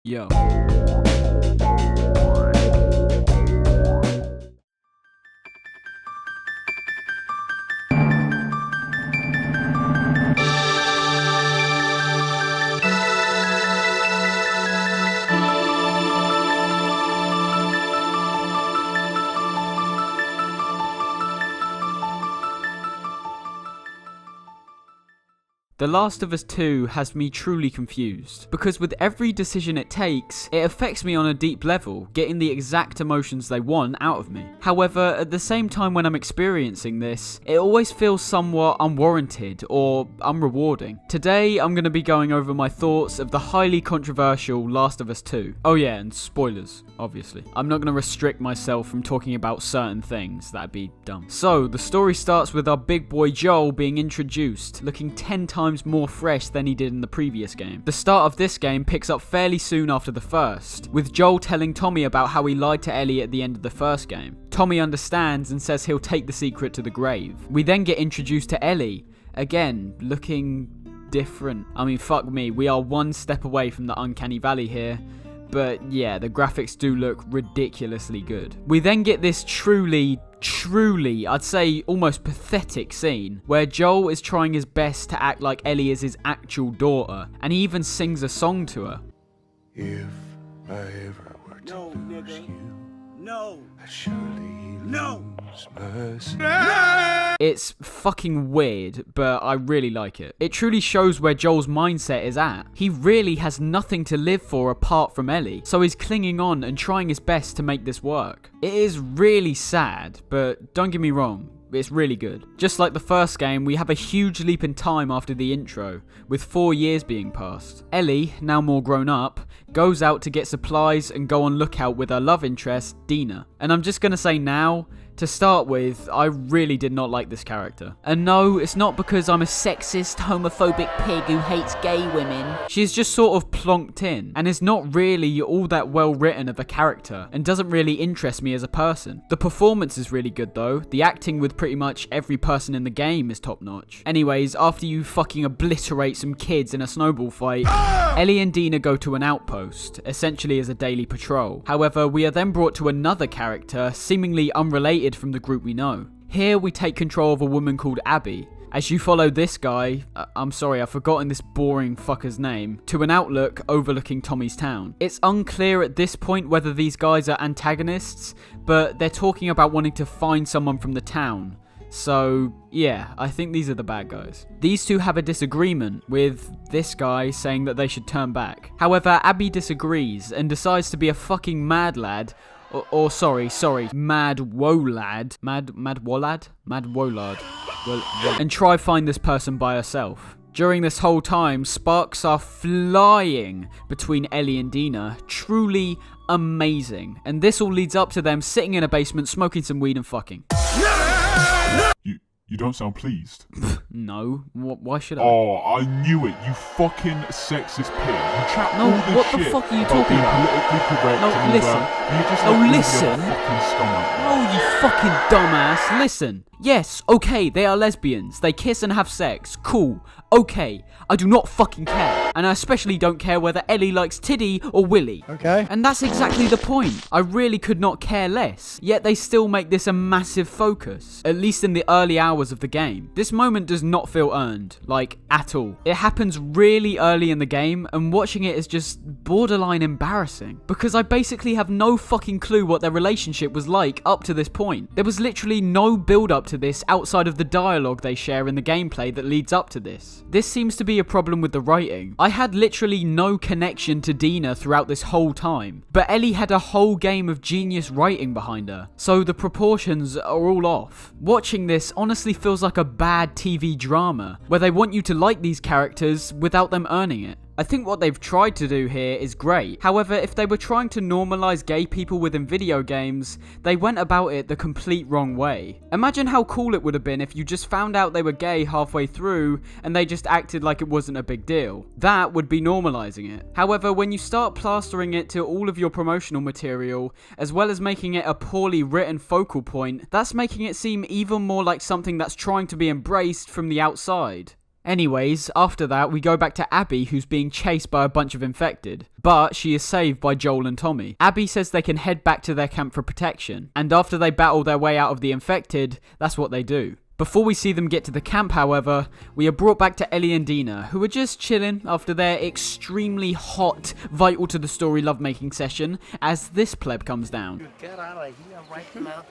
Yo. The Last of Us 2 has me truly confused, because with every decision it takes, it affects me on a deep level, getting the exact emotions they want out of me. However, at the same time when I'm experiencing this, it always feels somewhat unwarranted or unrewarding. Today, I'm going to be going over my thoughts of the highly controversial Last of Us 2. Oh yeah, and spoilers, obviously. I'm not going to restrict myself from talking about certain things, that'd be dumb. So, the story starts with our big boy Joel being introduced, looking 10 times more fresh than he did in the previous game. The start of this game picks up fairly soon after the first, with Joel telling Tommy about how he lied to Ellie at the end of the first game. Tommy understands and says he'll take the secret to the grave. We then get introduced to Ellie, again, looking different. I mean, fuck me, we are one step away from the uncanny valley here. But yeah, the graphics do look ridiculously good. We then get this truly, I'd say almost pathetic scene where Joel is trying his best to act like Ellie is his actual daughter, and he even sings a song to her. If I ever were to lose you, I'd surely lose myself. It's fucking weird, but I really like it. It truly shows where Joel's mindset is at. He really has nothing to live for apart from Ellie, so he's clinging on and trying his best to make this work. It is really sad, but don't get me wrong, it's really good. Just like the first game, we have a huge leap in time after the intro, with 4 years being passed. Ellie, now more grown up, goes out to get supplies and go on lookout with her love interest, Dina. And I'm just gonna say now, to start with, I really did not like this character. And no, it's not because I'm a sexist, homophobic pig who hates gay women. She's just sort of plonked in, and is not really all that well written of a character, and doesn't really interest me as a person. The performance is really good though. The acting with pretty much every person in the game is top notch. Anyways, after you fucking obliterate some kids in a snowball fight, Ellie and Dina go to an outpost, essentially as a daily patrol. However, we are then brought to another character, seemingly unrelated from the group we know. Here we take control of a woman called Abby, as you follow this guy, I'm sorry, I've forgotten this boring fucker's name, to an outlook overlooking Tommy's town. It's unclear at this point whether these guys are antagonists, but they're talking about wanting to find someone from the town. So, yeah, I think these are the bad guys. These two have a disagreement, with this guy saying that they should turn back. However, Abby disagrees and decides to be a fucking mad lad, mad wolad, and try find this person by herself. During this whole time, sparks are flying between Ellie and Dina, truly amazing. And this all leads up to them sitting in a basement, smoking some weed and fucking. You don't sound pleased. No, why should I? Oh, I knew it, you fucking sexist pig. You chat No, all this what the shit fuck are you about talking being about? politically correct No, and listen. you just No, like listen. your fucking stomach. Oh, you fucking dumbass. Listen. Yes, okay, they are lesbians. They kiss and have sex. Cool. Okay. I do not fucking care. And I especially don't care whether Ellie likes Tiddy or Willy. Okay. And that's exactly the point. I really could not care less. Yet they still make this a massive focus. At least in the early hours of the game. This moment does not feel earned. Like, at all. It happens really early in the game, and watching it is just borderline embarrassing. Because I basically have no fucking clue what their relationship was like up to this point. There was literally no build up to this outside of the dialogue they share in the gameplay that leads up to this. This seems to be a problem with the writing. I had literally no connection to Dina throughout this whole time, but Ellie had a whole game of genius writing behind her, so the proportions are all off. Watching this honestly feels like a bad TV drama, where they want you to like these characters without them earning it. I think what they've tried to do here is great. However, if they were trying to normalize gay people within video games, they went about it the complete wrong way. Imagine how cool it would have been if you just found out they were gay halfway through and they just acted like it wasn't a big deal. That would be normalizing it. However, when you start plastering it to all of your promotional material, as well as making it a poorly written focal point, that's making it seem even more like something that's trying to be embraced from the outside. Anyways, after that, we go back to Abby, who's being chased by a bunch of infected. But she is saved by Joel and Tommy. Abby says they can head back to their camp for protection. And after they battle their way out of the infected, that's what they do. Before we see them get to the camp, however, we are brought back to Ellie and Dina, who are just chilling after their extremely hot, vital to the story lovemaking session, as this pleb comes down. Get out of here right now.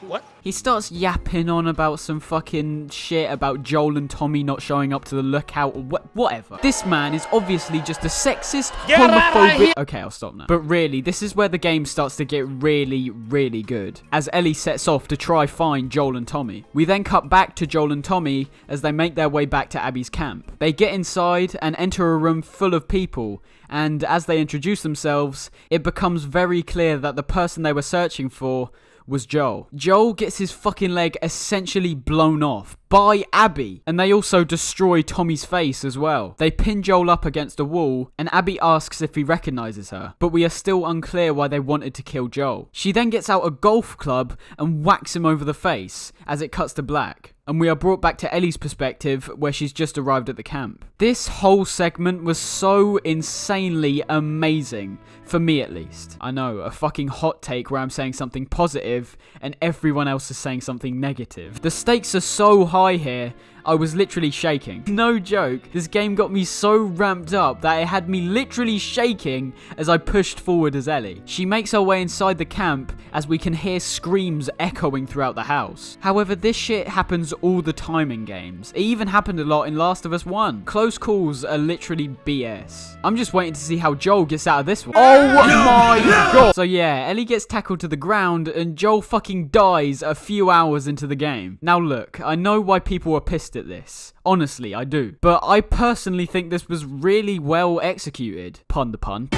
What? He starts yapping on about some fucking shit about Joel and Tommy not showing up to the lookout or whatever. This man is obviously just a sexist, homophobic... Okay, I'll stop now. But really, this is where the game starts to get really, really good, as Ellie sets off to try find Joel and Tommy. We then cut back to Joel and Tommy as they make their way back to Abby's camp. They get inside and enter a room full of people, and as they introduce themselves, it becomes very clear that the person they were searching for was Joel. Joel gets his fucking leg essentially blown off by Abby, and they also destroy Tommy's face as well. They pin Joel up against a wall, and Abby asks if he recognizes her, but we are still unclear why they wanted to kill Joel. She then gets out a golf club and whacks him over the face as it cuts to black. And we are brought back to Ellie's perspective, where she's just arrived at the camp. This whole segment was so insanely amazing, for me at least. I know, a fucking hot take where I'm saying something positive and everyone else is saying something negative. The stakes are so high here, I was literally shaking. No joke, this game got me so ramped up that it had me literally shaking as I pushed forward as Ellie. She makes her way inside the camp as we can hear screams echoing throughout the house. However, this shit happens all the time in games. It even happened a lot in Last of Us 1. Close calls are literally BS. I'm just waiting to see how Joel gets out of this one. Oh my god! So yeah, Ellie gets tackled to the ground and Joel fucking dies a few hours into the game. Now look, I know why people are pissed at this. Honestly, I do. But I personally think this was really well executed. Pun the pun.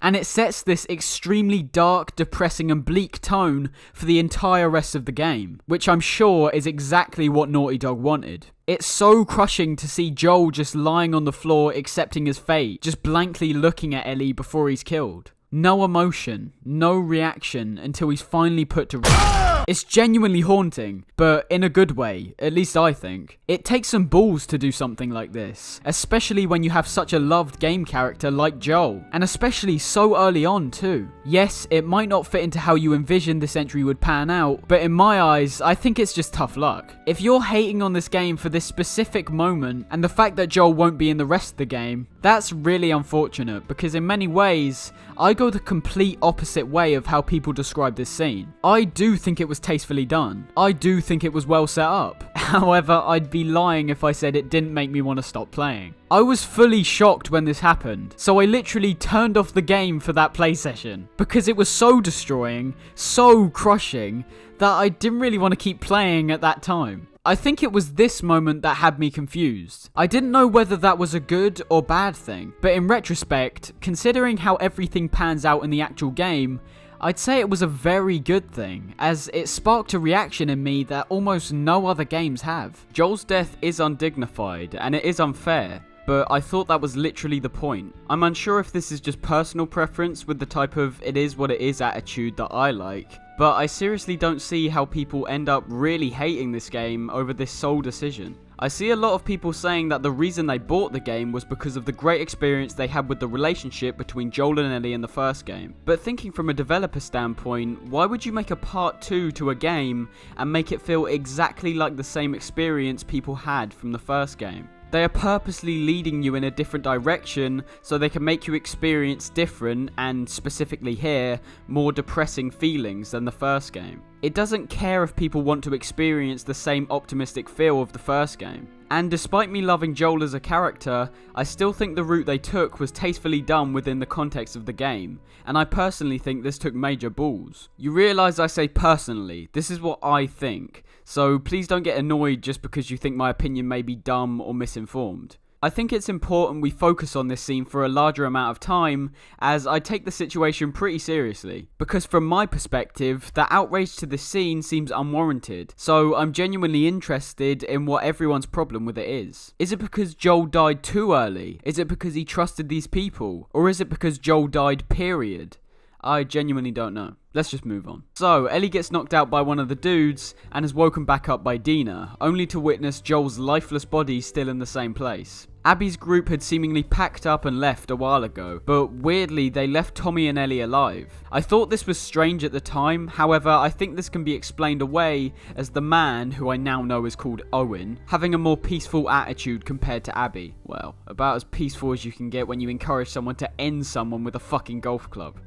And it sets this extremely dark, depressing and bleak tone for the entire rest of the game, which I'm sure is exactly what Naughty Dog wanted. It's so crushing to see Joel just lying on the floor accepting his fate, just blankly looking at Ellie before he's killed. No emotion, no reaction until he's finally put to rest. It's genuinely haunting, but in a good way, at least I think. It takes some balls to do something like this, especially when you have such a loved game character like Joel, and especially so early on too. Yes, it might not fit into how you envisioned this entry would pan out, but in my eyes, I think it's just tough luck. If you're hating on this game for this specific moment, and the fact that Joel won't be in the rest of the game, that's really unfortunate, because in many ways, I go the complete opposite way of how people describe this scene. I do think it was tastefully done. I do think it was well set up. However, I'd be lying if I said it didn't make me want to stop playing. I was fully shocked when this happened, so I literally turned off the game for that play session, because it was so destroying, so crushing, that I didn't really want to keep playing at that time. I think it was this moment that had me confused. I didn't know whether that was a good or bad thing, but in retrospect, considering how everything pans out in the actual game, I'd say it was a very good thing, as it sparked a reaction in me that almost no other games have. Joel's death is undignified, and it is unfair, but I thought that was literally the point. I'm unsure if this is just personal preference with the type of it is what it is attitude that I like, but I seriously don't see how people end up really hating this game over this sole decision. I see a lot of people saying that the reason they bought the game was because of the great experience they had with the relationship between Joel and Ellie in the first game. But thinking from a developer standpoint, why would you make a part 2 to a game and make it feel exactly like the same experience people had from the first game? They are purposely leading you in a different direction so they can make you experience different, and specifically here, more depressing feelings than the first game. It doesn't care if people want to experience the same optimistic feel of the first game. And despite me loving Joel as a character, I still think the route they took was tastefully done within the context of the game, and I personally think this took major balls. You realise I say personally, this is what I think, so please don't get annoyed just because you think my opinion may be dumb or misinformed. I think it's important we focus on this scene for a larger amount of time, as I take the situation pretty seriously. Because from my perspective, the outrage to this scene seems unwarranted, so I'm genuinely interested in what everyone's problem with it is. Is it because Joel died too early? Is it because he trusted these people? Or is it because Joel died, period? I genuinely don't know. Let's just move on. So, Ellie gets knocked out by one of the dudes and is woken back up by Dina, only to witness Joel's lifeless body still in the same place. Abby's group had seemingly packed up and left a while ago, but weirdly they left Tommy and Ellie alive. I thought this was strange at the time, however I think this can be explained away as the man, who I now know is called Owen, having a more peaceful attitude compared to Abby. Well, about as peaceful as you can get when you encourage someone to end someone with a fucking golf club.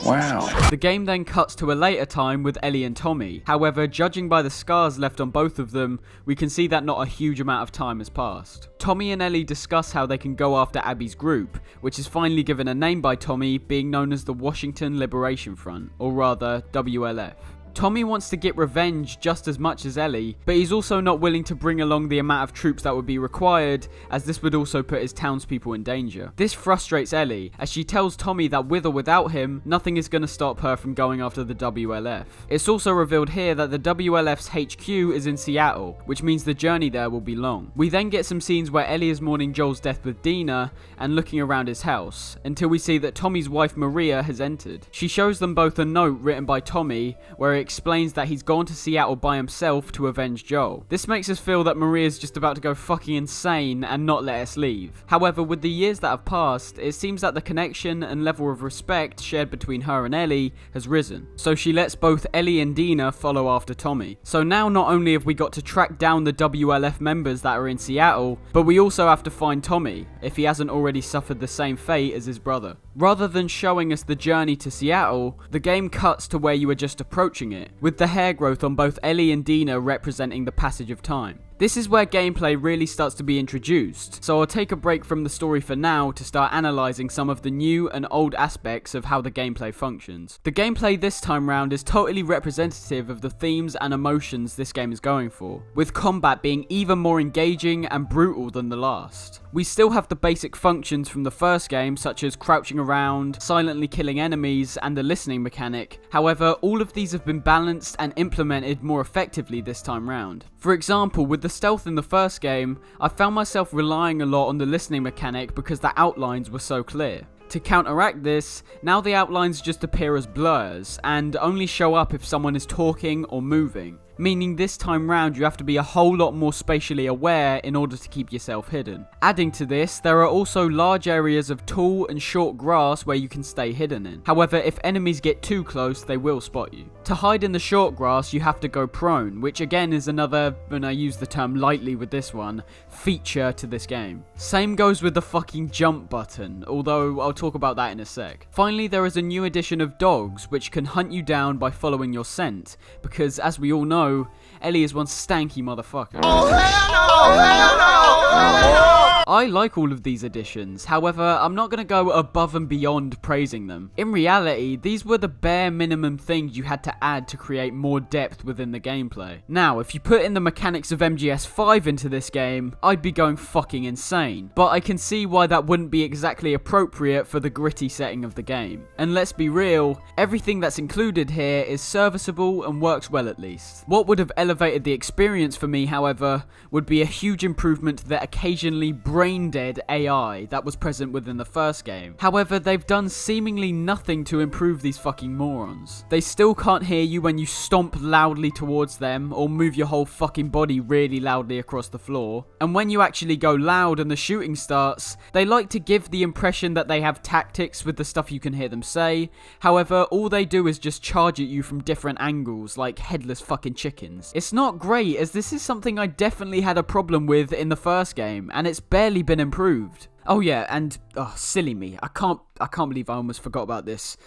Wow. The game then cuts to a later time with Ellie and Tommy. However, judging by the scars left on both of them, we can see that not a huge amount of time has passed. Tommy and Ellie discuss how they can go after Abby's group, which is finally given a name by Tommy, being known as the Washington Liberation Front, or rather WLF. Tommy wants to get revenge just as much as Ellie, but he's also not willing to bring along the amount of troops that would be required, as this would also put his townspeople in danger. This frustrates Ellie, as she tells Tommy that with or without him, nothing is going to stop her from going after the WLF. It's also revealed here that the WLF's HQ is in Seattle, which means the journey there will be long. We then get some scenes where Ellie is mourning Joel's death with Dina, and looking around his house, until we see that Tommy's wife Maria has entered. She shows them both a note written by Tommy, where it explains that he's gone to Seattle by himself to avenge Joel. This makes us feel that Maria's just about to go fucking insane and not let us leave. However, with the years that have passed, it seems that the connection and level of respect shared between her and Ellie has risen. So she lets both Ellie and Dina follow after Tommy. So now not only have we got to track down the WLF members that are in Seattle, but we also have to find Tommy, if he hasn't already suffered the same fate as his brother. Rather than showing us the journey to Seattle, the game cuts to where you are just approaching it, with the hair growth on both Ellie and Dina representing the passage of time. This is where gameplay really starts to be introduced, so I'll take a break from the story for now to start analysing some of the new and old aspects of how the gameplay functions. The gameplay this time round is totally representative of the themes and emotions this game is going for, with combat being even more engaging and brutal than the last. We still have the basic functions from the first game, such as crouching around, silently killing enemies, and the listening mechanic. However, all of these have been balanced and implemented more effectively this time round. For example, with the stealth in the first game, I found myself relying a lot on the listening mechanic because the outlines were so clear. To counteract this, now the outlines just appear as blurs, and only show up if someone is talking or moving. Meaning this time round you have to be a whole lot more spatially aware in order to keep yourself hidden. Adding to this, there are also large areas of tall and short grass where you can stay hidden in. However, if enemies get too close, they will spot you. To hide in the short grass, you have to go prone, which again is another, and I use the term lightly with this one, feature to this game. Same goes with the fucking jump button, although I'll talk about that in a sec. Finally, there is a new addition of dogs, which can hunt you down by following your scent, because as we all know, Ellie is one stanky motherfucker. Oh, hell no! Hell no! I like all of these additions, however, I'm not going to go above and beyond praising them. In reality, these were the bare minimum things you had to add to create more depth within the gameplay. Now, if you put in the mechanics of MGS5 into this game, I'd be going fucking insane. But I can see why that wouldn't be exactly appropriate for the gritty setting of the game. And let's be real, everything that's included here is serviceable and works well at least. What would have elevated the experience for me, however, would be a huge improvement to the occasionally brain-dead AI that was present within the first game. However, they've done seemingly nothing to improve these fucking morons. They still can't hear you when you stomp loudly towards them or move your whole fucking body really loudly across the floor. And when you actually go loud and the shooting starts, they like to give the impression that they have tactics with the stuff you can hear them say. However, all they do is just charge at you from different angles like headless fucking chickens. It's not great, as this is something I definitely had a problem with in the first game, and it's barely been improved. Oh yeah, and silly me, I can't believe I almost forgot about this.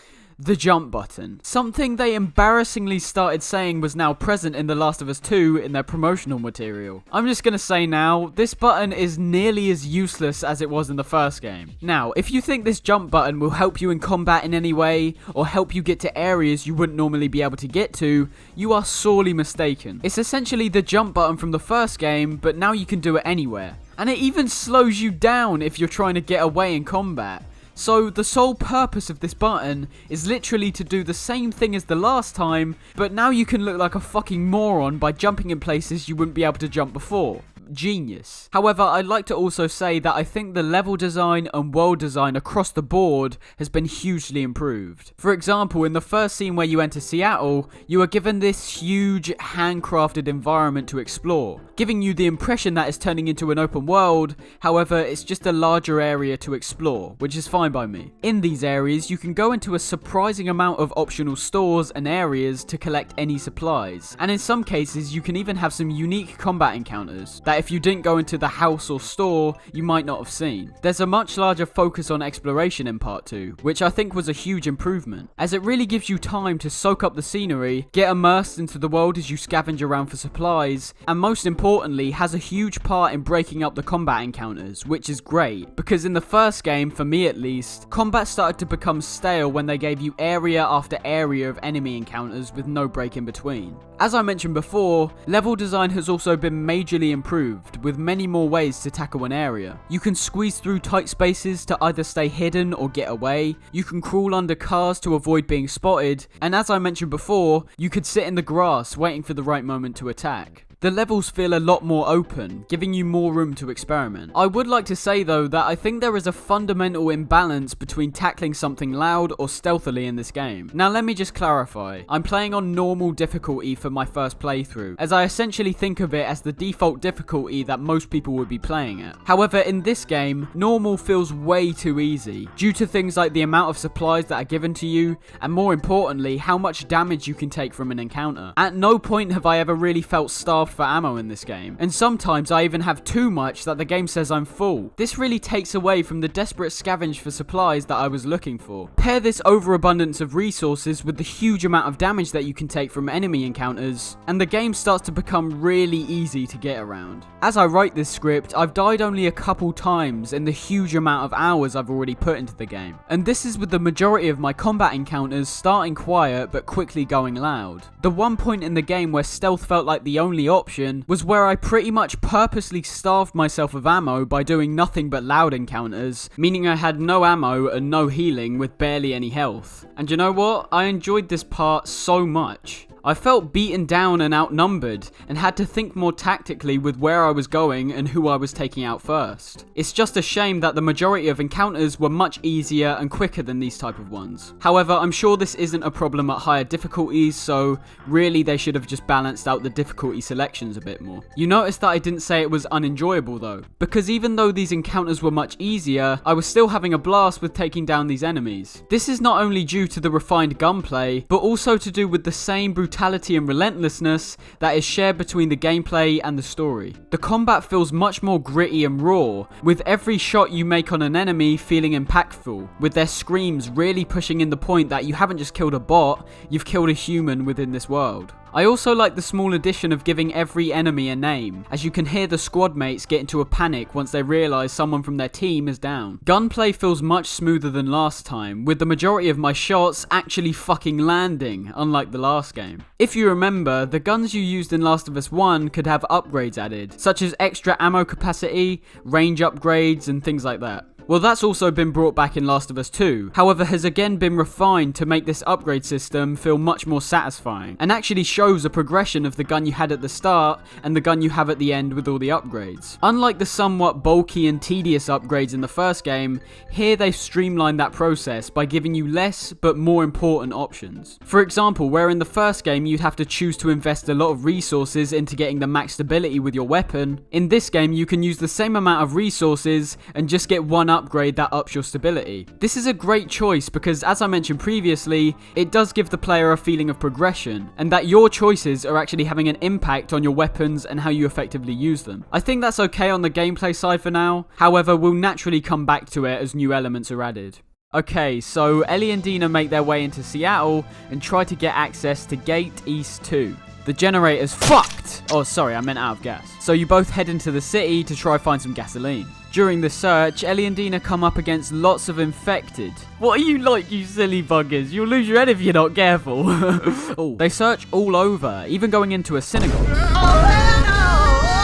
The jump button. Something they embarrassingly started saying was now present in The Last of Us 2 in their promotional material. I'm just gonna say now, this button is nearly as useless as it was in the first game. Now, if you think this jump button will help you in combat in any way, or help you get to areas you wouldn't normally be able to get to, you are sorely mistaken. It's essentially the jump button from the first game, but now you can do it anywhere. And it even slows you down if you're trying to get away in combat. So the sole purpose of this button is literally to do the same thing as the last time, but now you can look like a fucking moron by jumping in places you wouldn't be able to jump before. genius. However, I'd like to also say that I think the level design and world design across the board has been hugely improved. For example, in the first scene where you enter Seattle, you are given this huge handcrafted environment to explore, giving you the impression that it's turning into an open world. However, it's just a larger area to explore, which is fine by me. In these areas, you can go into a surprising amount of optional stores and areas to collect any supplies, and in some cases you can even have some unique combat encounters that if you didn't go into the house or store, you might not have seen. There's a much larger focus on exploration in part 2, which I think was a huge improvement, as it really gives you time to soak up the scenery, get immersed into the world as you scavenge around for supplies, and most importantly has a huge part in breaking up the combat encounters, which is great, because in the first game, for me at least, combat started to become stale when they gave you area after area of enemy encounters with no break in between. As I mentioned before, level design has also been majorly improved, with many more ways to tackle an area. You can squeeze through tight spaces to either stay hidden or get away, you can crawl under cars to avoid being spotted, and as I mentioned before, you could sit in the grass waiting for the right moment to attack. The levels feel a lot more open, giving you more room to experiment. I would like to say though that I think there is a fundamental imbalance between tackling something loud or stealthily in this game. Now let me just clarify, I'm playing on normal difficulty for my first playthrough, as I essentially think of it as the default difficulty that most people would be playing at. However, in this game, normal feels way too easy, due to things like the amount of supplies that are given to you, and more importantly, how much damage you can take from an encounter. At no point have I ever really felt starved for ammo in this game, and sometimes I even have too much that the game says I'm full. This really takes away from the desperate scavenge for supplies that I was looking for. Pair this overabundance of resources with the huge amount of damage that you can take from enemy encounters, and the game starts to become really easy to get around. As I write this script, I've died only a couple times in the huge amount of hours I've already put into the game, and this is with the majority of my combat encounters starting quiet but quickly going loud. The one point in the game where stealth felt like the only option was where I pretty much purposely starved myself of ammo by doing nothing but loud encounters, meaning I had no ammo and no healing with barely any health. And you know what? I enjoyed this part so much. I felt beaten down and outnumbered, and had to think more tactically with where I was going and who I was taking out first. It's just a shame that the majority of encounters were much easier and quicker than these type of ones. However, I'm sure this isn't a problem at higher difficulties, so really they should have just balanced out the difficulty selections a bit more. You notice that I didn't say it was unenjoyable though, because even though these encounters were much easier, I was still having a blast with taking down these enemies. This is not only due to the refined gunplay, but also to do with the same brutality and relentlessness that is shared between the gameplay and the story. The combat feels much more gritty and raw, with every shot you make on an enemy feeling impactful, with their screams really pushing in the point that you haven't just killed a bot, you've killed a human within this world. I also like the small addition of giving every enemy a name, as you can hear the squad mates get into a panic once they realise someone from their team is down. Gunplay feels much smoother than last time, with the majority of my shots actually fucking landing, unlike the last game. If you remember, the guns you used in Last of Us 1 could have upgrades added, such as extra ammo capacity, range upgrades, and things like that. Well, that's also been brought back in Last of Us 2, however has again been refined to make this upgrade system feel much more satisfying, and actually shows a progression of the gun you had at the start and the gun you have at the end with all the upgrades. Unlike the somewhat bulky and tedious upgrades in the first game, here they've streamlined that process by giving you less but more important options. For example, where in the first game you'd have to choose to invest a lot of resources into getting the max stability with your weapon, in this game you can use the same amount of resources and just get one upgrade that ups your stability. This is a great choice because, as I mentioned previously, it does give the player a feeling of progression, and that your choices are actually having an impact on your weapons and how you effectively use them. I think that's okay on the gameplay side for now, however we'll naturally come back to it as new elements are added. Okay, so Ellie and Dina make their way into Seattle and try to get access to Gate East 2. The generator's fucked! Oh, sorry, I meant out of gas. So you both head into the city to try find some gasoline. During the search, Ellie and Dina come up against lots of infected. What are you like, you silly buggers? You'll lose your head if you're not careful. Oh. They search all over, even going into a synagogue.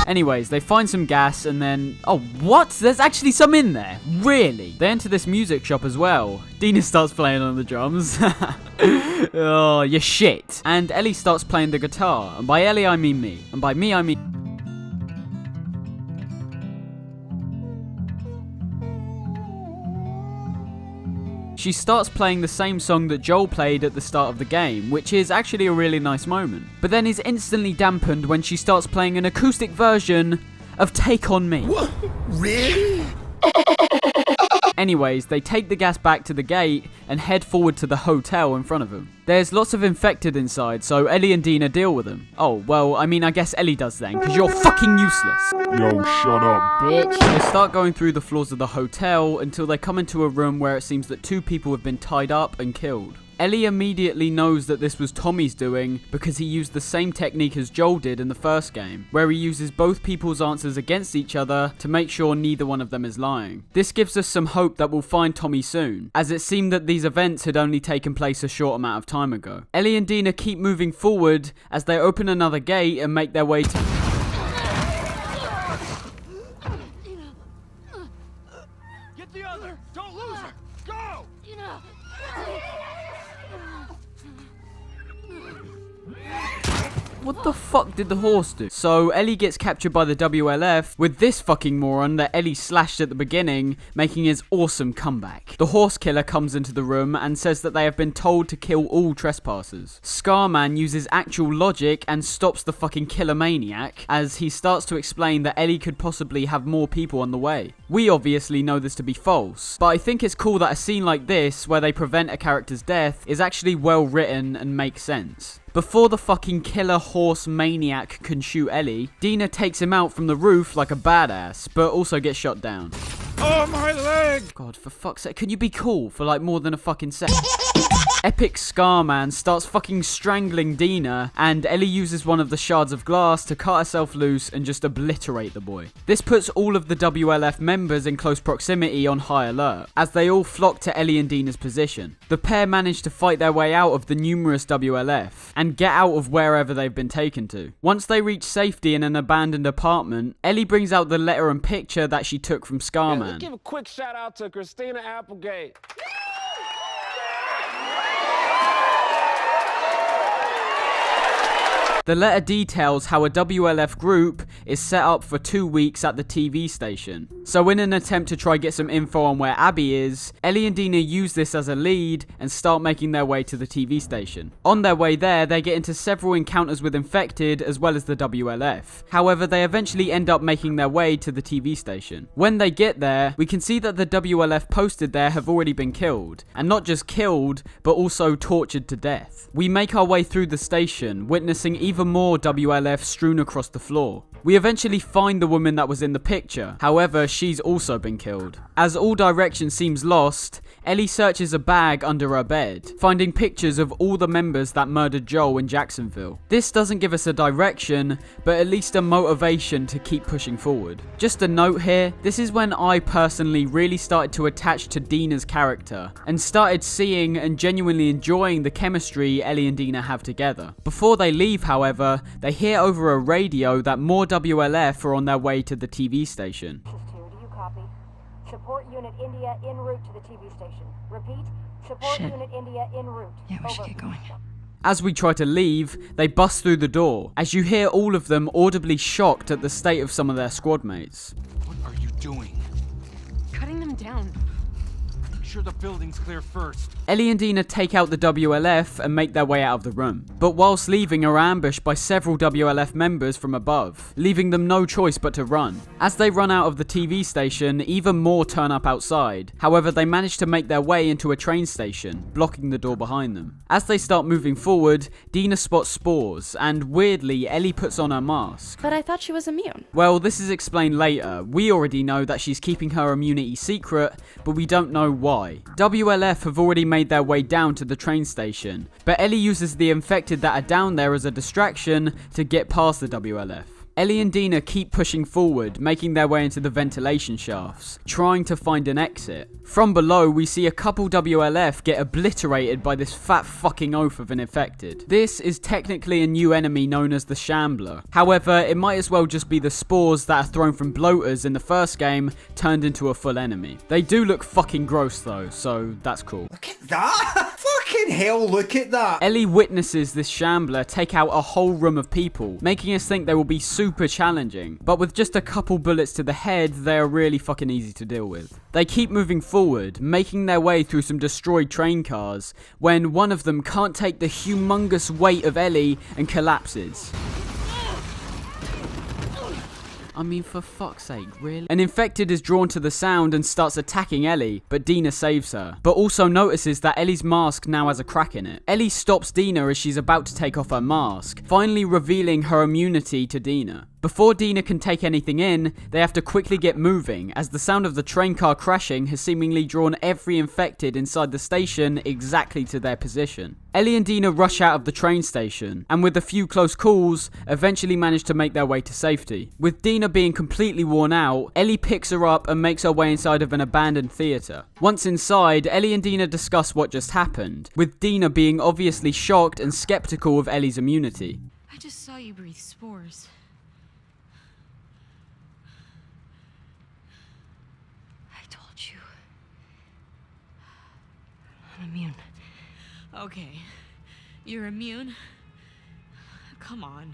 Anyways, they find some gas and then... Oh, what? There's actually some in there? Really? They enter this music shop as well. Dina starts playing on the drums. Oh, you shit. And Ellie starts playing the guitar. And by Ellie, I mean me. And by me, I mean... She starts playing the same song that Joel played at the start of the game, which is actually a really nice moment, but then is instantly dampened when she starts playing an acoustic version of Take On Me. What? Really? Anyways, they take the gas back to the gate and head forward to the hotel in front of them. There's lots of infected inside, so Ellie and Dina deal with them. Oh, well, I mean, I guess Ellie does then, because you're fucking useless. Yo, shut up. Bitch. They start going through the floors of the hotel until they come into a room where it seems that 2 people have been tied up and killed. Ellie immediately knows that this was Tommy's doing because he used the same technique as Joel did in the first game, where he uses both people's answers against each other to make sure neither one of them is lying. This gives us some hope that we'll find Tommy soon, as it seemed that these events had only taken place a short amount of time ago. Ellie and Dina keep moving forward as they open another gate and make their way to... Get the other! Don't lose her! Go! What the fuck did the horse do? So Ellie gets captured by the WLF with this fucking moron that Ellie slashed at the beginning, making his awesome comeback. The horse killer comes into the room and says that they have been told to kill all trespassers. Scarman uses actual logic and stops the fucking killer maniac as he starts to explain that Ellie could possibly have more people on the way. We obviously know this to be false, but I think it's cool that a scene like this, where they prevent a character's death, is actually well written and makes sense. Before the fucking killer horse maniac can shoot Ellie, Dina takes him out from the roof like a badass, but also gets shot down. Oh, my leg! God, for fuck's sake, can you be cool for like more than a fucking second? Epic Scarman starts fucking strangling Dina, and Ellie uses one of the shards of glass to cut herself loose and just obliterate the boy. This puts all of the WLF members in close proximity on high alert, as they all flock to Ellie and Dina's position. The pair manage to fight their way out of the numerous WLF, and get out of wherever they've been taken to. Once they reach safety in an abandoned apartment, Ellie brings out the letter and picture that she took from Scarman. Let's give a quick shout out to Christina Applegate. The letter details how a WLF group is set up for 2 weeks at the TV station. So in an attempt to try get some info on where Abby is, Ellie and Dina use this as a lead and start making their way to the TV station. On their way there, they get into several encounters with infected as well as the WLF. However, they eventually end up making their way to the TV station. When they get there, we can see that the WLF posted there have already been killed. And not just killed, but also tortured to death. We make our way through the station, witnessing even more WLF strewn across the floor. We eventually find the woman that was in the picture, however she's also been killed. As all direction seems lost, Ellie searches a bag under her bed, finding pictures of all the members that murdered Joel in Jacksonville. This doesn't give us a direction, but at least a motivation to keep pushing forward. Just a note here, this is when I personally really started to attach to Dina's character, and started seeing and genuinely enjoying the chemistry Ellie and Dina have together. Before they leave, however, they hear over a radio that more WLF are on their way to the TV station. Do you copy? Support Unit India en route to the TV station. Repeat, support Unit India en route. Yeah, we should get going. As we try to leave, they bust through the door, as you hear all of them audibly shocked at the state of some of their squad mates. What are you doing? Cutting them down. Make sure the building's clear first. Ellie and Dina take out the WLF and make their way out of the room, but whilst leaving are ambushed by several WLF members from above, leaving them no choice but to run. As they run out of the TV station, even more turn up outside. However, they manage to make their way into a train station, blocking the door behind them. As they start moving forward, Dina spots spores, and weirdly, Ellie puts on her mask. But I thought she was immune. Well, this is explained later. We already know that she's keeping her immunity secret, but we don't know why. WLF have already made their way down to the train station, but Ellie uses the infected that are down there as a distraction to get past the WLF. Ellie and Dina keep pushing forward, making their way into the ventilation shafts, trying to find an exit. From below, we see a couple WLF get obliterated by this fat fucking oaf of an infected. This is technically a new enemy known as the Shambler. However, it might as well just be the spores that are thrown from bloaters in the first game turned into a full enemy. They do look fucking gross though, so that's cool. Look at that! Fuck Fucking hell, look at that. Ellie witnesses this shambler take out a whole room of people, making us think they will be super challenging. But with just a couple bullets to the head, they are really fucking easy to deal with. They keep moving forward, making their way through some destroyed train cars, when one of them can't take the humongous weight of Ellie and collapses. I mean, for fuck's sake, really? An infected is drawn to the sound and starts attacking Ellie, but Dina saves her, but also notices that Ellie's mask now has a crack in it. Ellie stops Dina as she's about to take off her mask, finally revealing her immunity to Dina. Before Dina can take anything in, they have to quickly get moving, as the sound of the train car crashing has seemingly drawn every infected inside the station exactly to their position. Ellie and Dina rush out of the train station, and with a few close calls, eventually manage to make their way to safety. With Dina being completely worn out, Ellie picks her up and makes her way inside of an abandoned theatre. Once inside, Ellie and Dina discuss what just happened, with Dina being obviously shocked and skeptical of Ellie's immunity. I just saw you breathe spores. I told you. I'm immune. Okay. You're immune? Come on.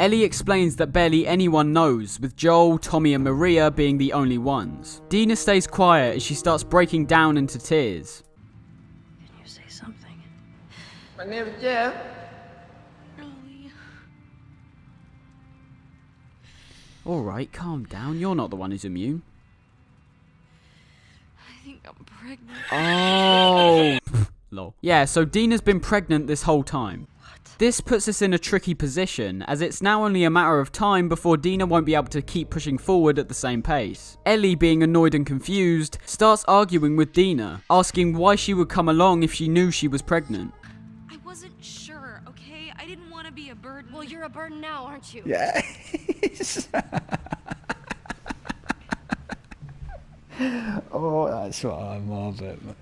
Ellie explains that barely anyone knows, with Joel, Tommy and Maria being the only ones. Dina stays quiet as she starts breaking down into tears. Can you say something? My name's Jeff. Ellie. Alright, calm down, you're not the one who's immune. I think I'm pregnant. Oh! Lol. Yeah, so Dina's been pregnant this whole time. What? This puts us in a tricky position, as it's now only a matter of time before Dina won't be able to keep pushing forward at the same pace. Ellie, being annoyed and confused, starts arguing with Dina, asking why she would come along if she knew she was pregnant. I wasn't sure, okay? I didn't want to be a burden. Well, you're a burden now, aren't you? Yeah. Oh, that's what I'm all about, man.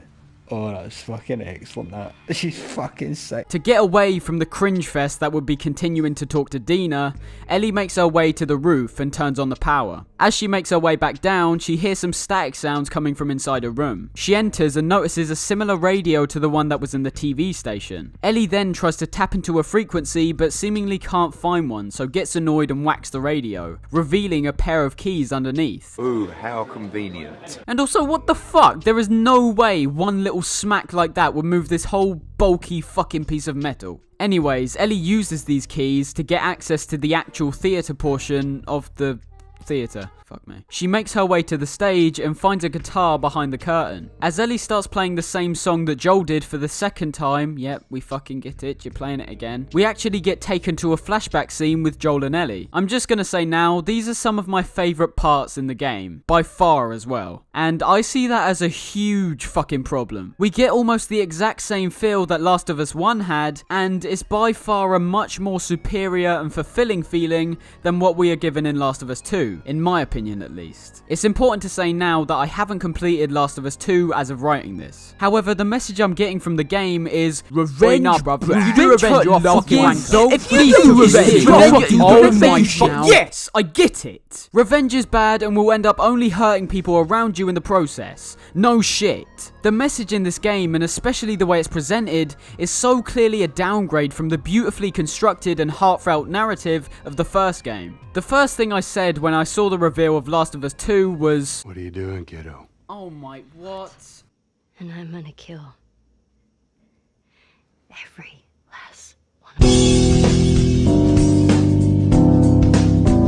Oh, that's fucking excellent, that. She's fucking sick. To get away from the cringe fest that would be continuing to talk to Dina, Ellie makes her way to the roof and turns on the power. As she makes her way back down, she hears some static sounds coming from inside a room. She enters and notices a similar radio to the one that was in the TV station. Ellie then tries to tap into a frequency but seemingly can't find one, so gets annoyed and whacks the radio, revealing a pair of keys underneath. Ooh, how convenient. And also, what the fuck? There is no way one little smack like that would move this whole bulky fucking piece of metal. Anyways, Ellie uses these keys to get access to the actual theatre portion of the theatre. Fuck me. She makes her way to the stage and finds a guitar behind the curtain. As Ellie starts playing the same song that Joel did for the second time, yep, we fucking get it, you're playing it again, we actually get taken to a flashback scene with Joel and Ellie. I'm just gonna say now, these are some of my favourite parts in the game, by far as well. And I see that as a huge fucking problem. We get almost the exact same feel that Last of Us 1 had, and it's by far a much more superior and fulfilling feeling than what we are given in Last of Us 2, in my opinion at least. It's important to say now that I haven't completed Last of Us 2 as of writing this. However, the message I'm getting from the game is revenge, brother. You do revenge, you're a fucking wanker. If you do revenge, you're a fucking wanker. Yes, I get it. Revenge is bad and will end up only hurting people around you in the process. No shit. The message in this game, and especially the way it's presented, is so clearly a downgrade from the beautifully constructed and heartfelt narrative of the first game. The first thing I said when I saw the reveal of Last of Us 2 was, What are you doing, kiddo? oh my, what? And I'm gonna kill every last one of them.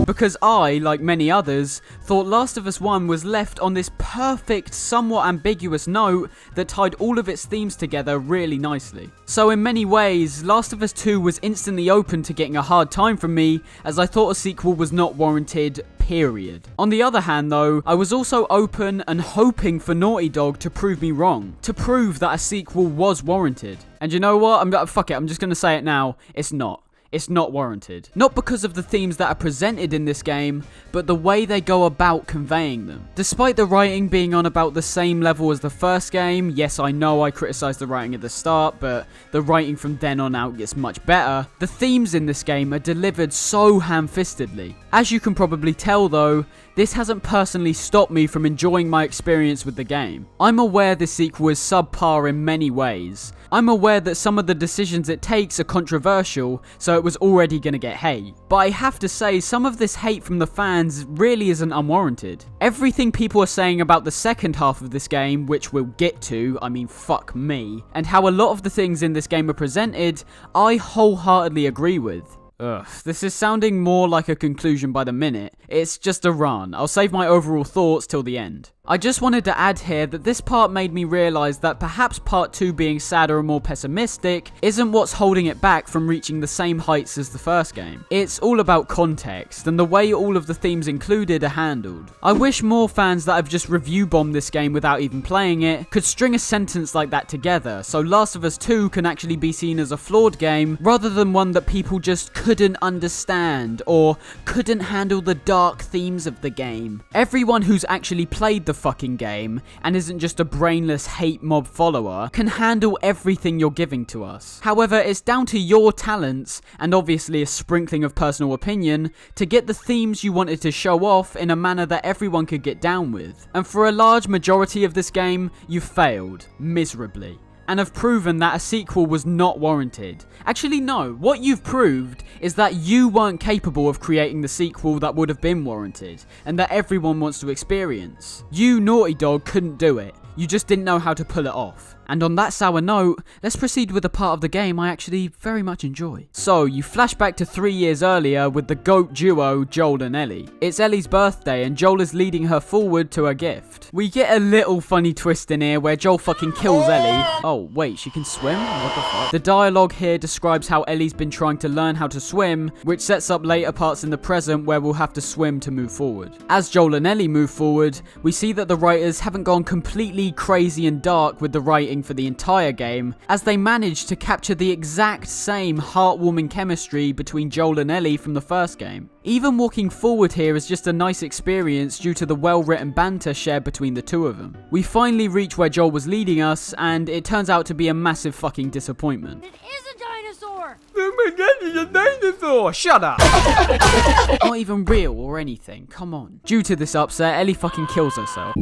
Because I, like many others, thought Last of Us 1 was left on this perfect, somewhat ambiguous note that tied all of its themes together really nicely. So in many ways, Last of Us 2 was instantly open to getting a hard time from me, as I thought a sequel was not warranted, period. On the other hand though, I was also open and hoping for Naughty Dog to prove me wrong, to prove that a sequel was warranted. And you know what? Fuck it, I'm just gonna say it now, it's not. It's not warranted. Not because of the themes that are presented in this game, but the way they go about conveying them. Despite the writing being on about the same level as the first game, yes, I know I criticised the writing at the start, but the writing from then on out gets much better, the themes in this game are delivered so ham-fistedly. As you can probably tell though, this hasn't personally stopped me from enjoying my experience with the game. I'm aware this sequel is subpar in many ways. I'm aware that some of the decisions it takes are controversial, so it was already gonna get hate. But I have to say, some of this hate from the fans really isn't unwarranted. Everything people are saying about the second half of this game, which we'll get to, I mean fuck me, and how a lot of the things in this game are presented, I wholeheartedly agree with. Ugh, this is sounding more like a conclusion by the minute. It's just a run. I'll save my overall thoughts till the end. I just wanted to add here that this part made me realise that perhaps part 2 being sadder and more pessimistic isn't what's holding it back from reaching the same heights as the first game. It's all about context and the way all of the themes included are handled. I wish more fans that have just review bombed this game without even playing it could string a sentence like that together, so Last of Us 2 can actually be seen as a flawed game rather than one that people just couldn't understand or couldn't handle the dark themes of the game. Everyone who's actually played the fucking game and isn't just a brainless hate mob follower can handle everything you're giving to us. However, it's down to your talents and obviously a sprinkling of personal opinion to get the themes you wanted to show off in a manner that everyone could get down with. And for a large majority of this game, you failed miserably and have proven that a sequel was not warranted. Actually no, what you've proved is that you weren't capable of creating the sequel that would have been warranted, and that everyone wants to experience. You, Naughty Dog, couldn't do it. You just didn't know how to pull it off. And on that sour note, let's proceed with a part of the game I actually very much enjoy. So, you flash back to 3 years earlier with the GOAT duo, Joel and Ellie. It's Ellie's birthday and Joel is leading her forward to her gift. We get a little funny twist in here where Joel fucking kills Ellie. Oh, wait, she can swim? What the fuck? The dialogue here describes how Ellie's been trying to learn how to swim, which sets up later parts in the present where we'll have to swim to move forward. As Joel and Ellie move forward, we see that the writers haven't gone completely crazy and dark with the writing for the entire game, as they managed to capture the exact same heartwarming chemistry between Joel and Ellie from the first game. Even walking forward here is just a nice experience due to the well-written banter shared between the two of them. We finally reach where Joel was leading us, and it turns out to be a massive fucking disappointment. It is a dinosaur! Oh my god, it's a dinosaur! Shut up! Not even real or anything, come on. Due to this upset, Ellie fucking kills herself.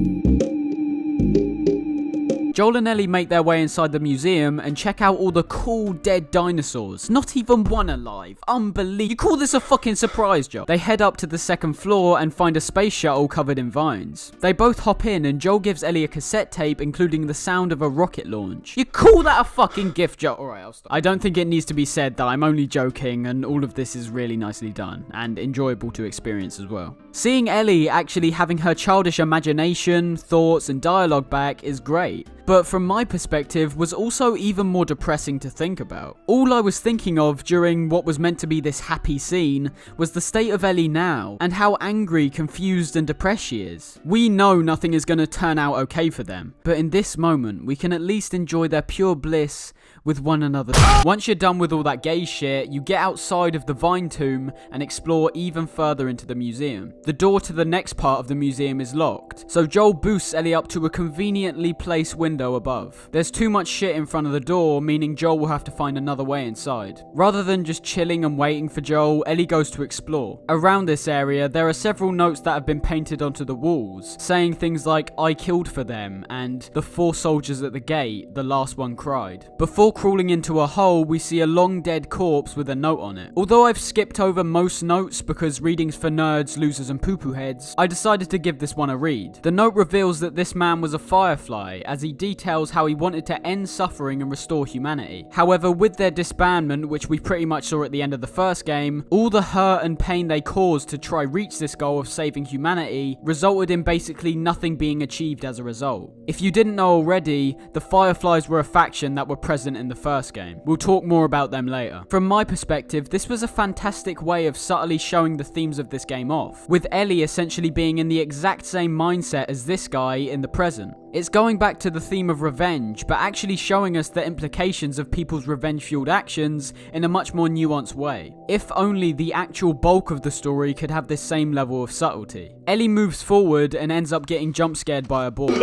Joel and Ellie make their way inside the museum and check out all the cool dead dinosaurs. Not even one alive. Unbelievable. You call this a fucking surprise, Joel? They head up to the second floor and find a space shuttle covered in vines. They both hop in and Joel gives Ellie a cassette tape including the sound of a rocket launch. You call that a fucking gift, Joel? Alright, I'll stop. I don't think it needs to be said that I'm only joking and all of this is really nicely done and enjoyable to experience as well. Seeing Ellie actually having her childish imagination, thoughts and dialogue back is great. But from my perspective was also even more depressing to think about. All I was thinking of during what was meant to be this happy scene was the state of Ellie now and how angry, confused and depressed she is. We know nothing is going to turn out okay for them, but in this moment we can at least enjoy their pure bliss with one another. Once you're done with all that gay shit, you get outside of the vine tomb and explore even further into the museum. The door to the next part of the museum is locked, so Joel boosts Ellie up to a conveniently placed window above. There's too much shit in front of the door, meaning Joel will have to find another way inside. Rather than just chilling and waiting for Joel, Ellie goes to explore. Around this area, there are several notes that have been painted onto the walls, saying things like, "I killed for them," and "The 4 soldiers at the gate, the last one cried." Before crawling into a hole, we see a long dead corpse with a note on it. Although I've skipped over most notes because readings for nerds, losers and poo-poo heads, I decided to give this one a read. The note reveals that this man was a Firefly, as he details how he wanted to end suffering and restore humanity. However, with their disbandment, which we pretty much saw at the end of the first game, all the hurt and pain they caused to try reach this goal of saving humanity resulted in basically nothing being achieved as a result. If you didn't know already, the Fireflies were a faction that were present in the first game. We'll talk more about them later. From my perspective, this was a fantastic way of subtly showing the themes of this game off, with Ellie essentially being in the exact same mindset as this guy in the present. It's going back to the theme of revenge, but actually showing us the implications of people's revenge-fueled actions in a much more nuanced way. If only the actual bulk of the story could have this same level of subtlety. Ellie moves forward and ends up getting jump-scared by a ball.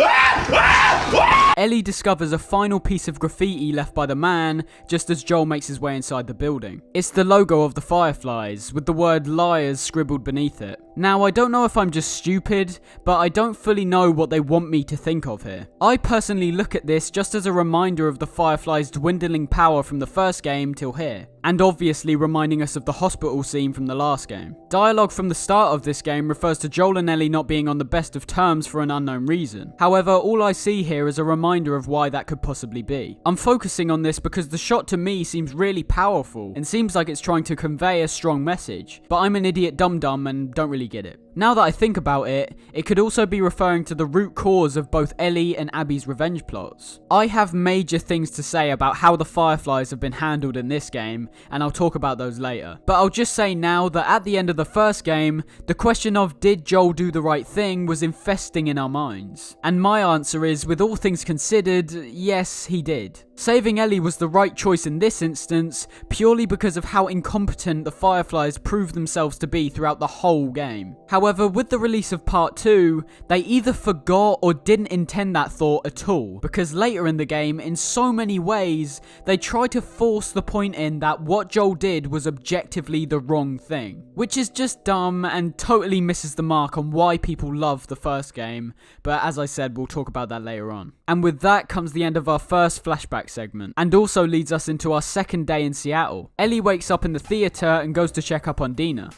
Ellie discovers a final piece of graffiti left by the man just as Joel makes his way inside the building. It's the logo of the Fireflies, with the word liars scribbled beneath it. Now, I don't know if I'm just stupid, but I don't fully know what they want me to think of here. I personally look at this just as a reminder of the Fireflies' dwindling power from the first game till here, and obviously reminding us of the hospital scene from the last game. Dialogue from the start of this game refers to Joel and Ellie not being on the best of terms for an unknown reason. However, all I see here is a reminder of why that could possibly be. I'm focusing on this because the shot to me seems really powerful and seems like it's trying to convey a strong message, but I'm an idiot dum-dum and don't really get it. Now that I think about it, it could also be referring to the root cause of both Ellie and Abby's revenge plots. I have major things to say about how the Fireflies have been handled in this game, and I'll talk about those later. But I'll just say now that at the end of the first game, the question of did Joel do the right thing was infesting in our minds. And my answer is, with all things considered, yes, he did. Saving Ellie was the right choice in this instance, purely because of how incompetent the Fireflies proved themselves to be throughout the whole game. However, with the release of Part 2, they either forgot or didn't intend that thought at all, because later in the game, in so many ways, they tried to force the point in that what Joel did was objectively the wrong thing, which is just dumb and totally misses the mark on why people love the first game, but as I said, we'll talk about that later on. And with that comes the end of our first flashback segment, and also leads us into our second day in Seattle. Ellie wakes up in the theater and goes to check up on Dina.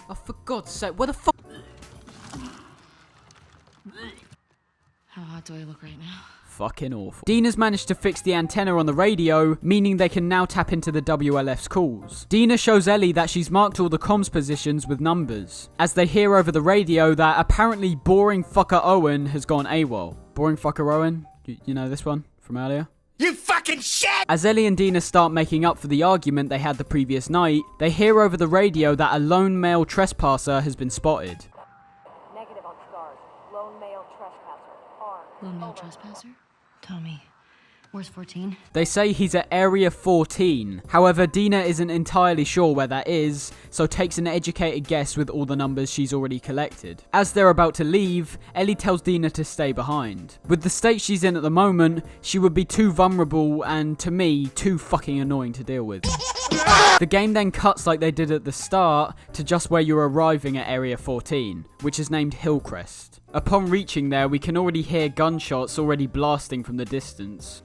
Oh, for God's sake, what the fuck? How hot do I look right now? Fucking awful. Dina's managed to fix the antenna on the radio, meaning they can now tap into the WLF's calls. Dina shows Ellie that she's marked all the comms positions with numbers, as they hear over the radio that apparently boring fucker Owen has gone AWOL. Boring fucker Owen? You know this one from earlier? You fucking shit! As Ellie and Dina start making up for the argument they had the previous night, they hear over the radio that a lone male trespasser has been spotted. Negative on scars. Lone male trespasser. Armed. Lone male trespasser? Tommy, where's 14? They say he's at Area 14. However, Dina isn't entirely sure where that is, so takes an educated guess with all the numbers she's already collected. As they're about to leave, Ellie tells Dina to stay behind. With the state she's in at the moment, she would be too vulnerable and, to me, too fucking annoying to deal with. The game then cuts like they did at the start to just where you're arriving at Area 14, which is named Hillcrest. Upon reaching there, we can already hear gunshots already blasting from the distance.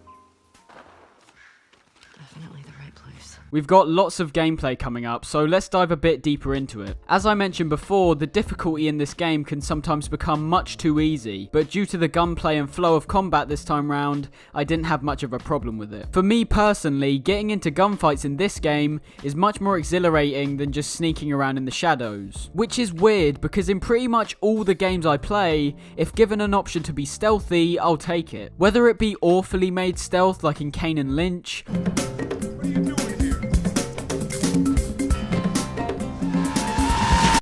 Definitely the right place. We've got lots of gameplay coming up, so let's dive a bit deeper into it. As I mentioned before, the difficulty in this game can sometimes become much too easy, but due to the gunplay and flow of combat this time round, I didn't have much of a problem with it. For me personally, getting into gunfights in this game is much more exhilarating than just sneaking around in the shadows. Which is weird, because in pretty much all the games I play, if given an option to be stealthy, I'll take it. Whether it be awfully made stealth like in Kane and Lynch,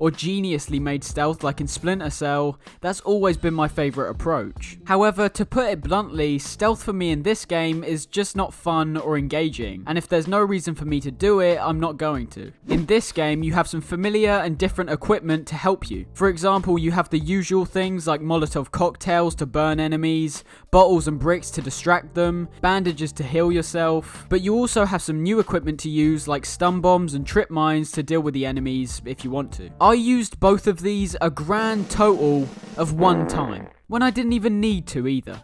or geniusly made stealth like in Splinter Cell, that's always been my favourite approach. However, to put it bluntly, stealth for me in this game is just not fun or engaging, and if there's no reason for me to do it, I'm not going to. In this game, you have some familiar and different equipment to help you. For example, you have the usual things like Molotov cocktails to burn enemies, bottles and bricks to distract them, bandages to heal yourself, but you also have some new equipment to use like stun bombs and trip mines to deal with the enemies if you want to. I used both of these a grand total of 1 time, when I didn't even need to either.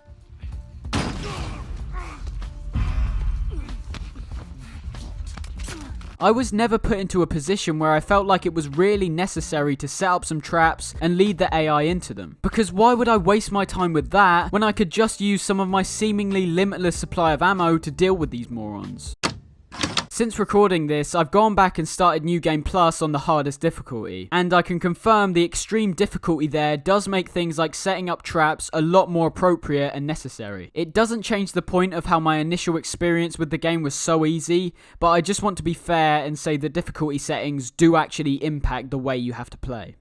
I was never put into a position where I felt like it was really necessary to set up some traps and lead the AI into them. Because why would I waste my time with that when I could just use some of my seemingly limitless supply of ammo to deal with these morons? Since recording this, I've gone back and started New Game Plus on the hardest difficulty, and I can confirm the extreme difficulty there does make things like setting up traps a lot more appropriate and necessary. It doesn't change the point of how my initial experience with the game was so easy, but I just want to be fair and say the difficulty settings do actually impact the way you have to play.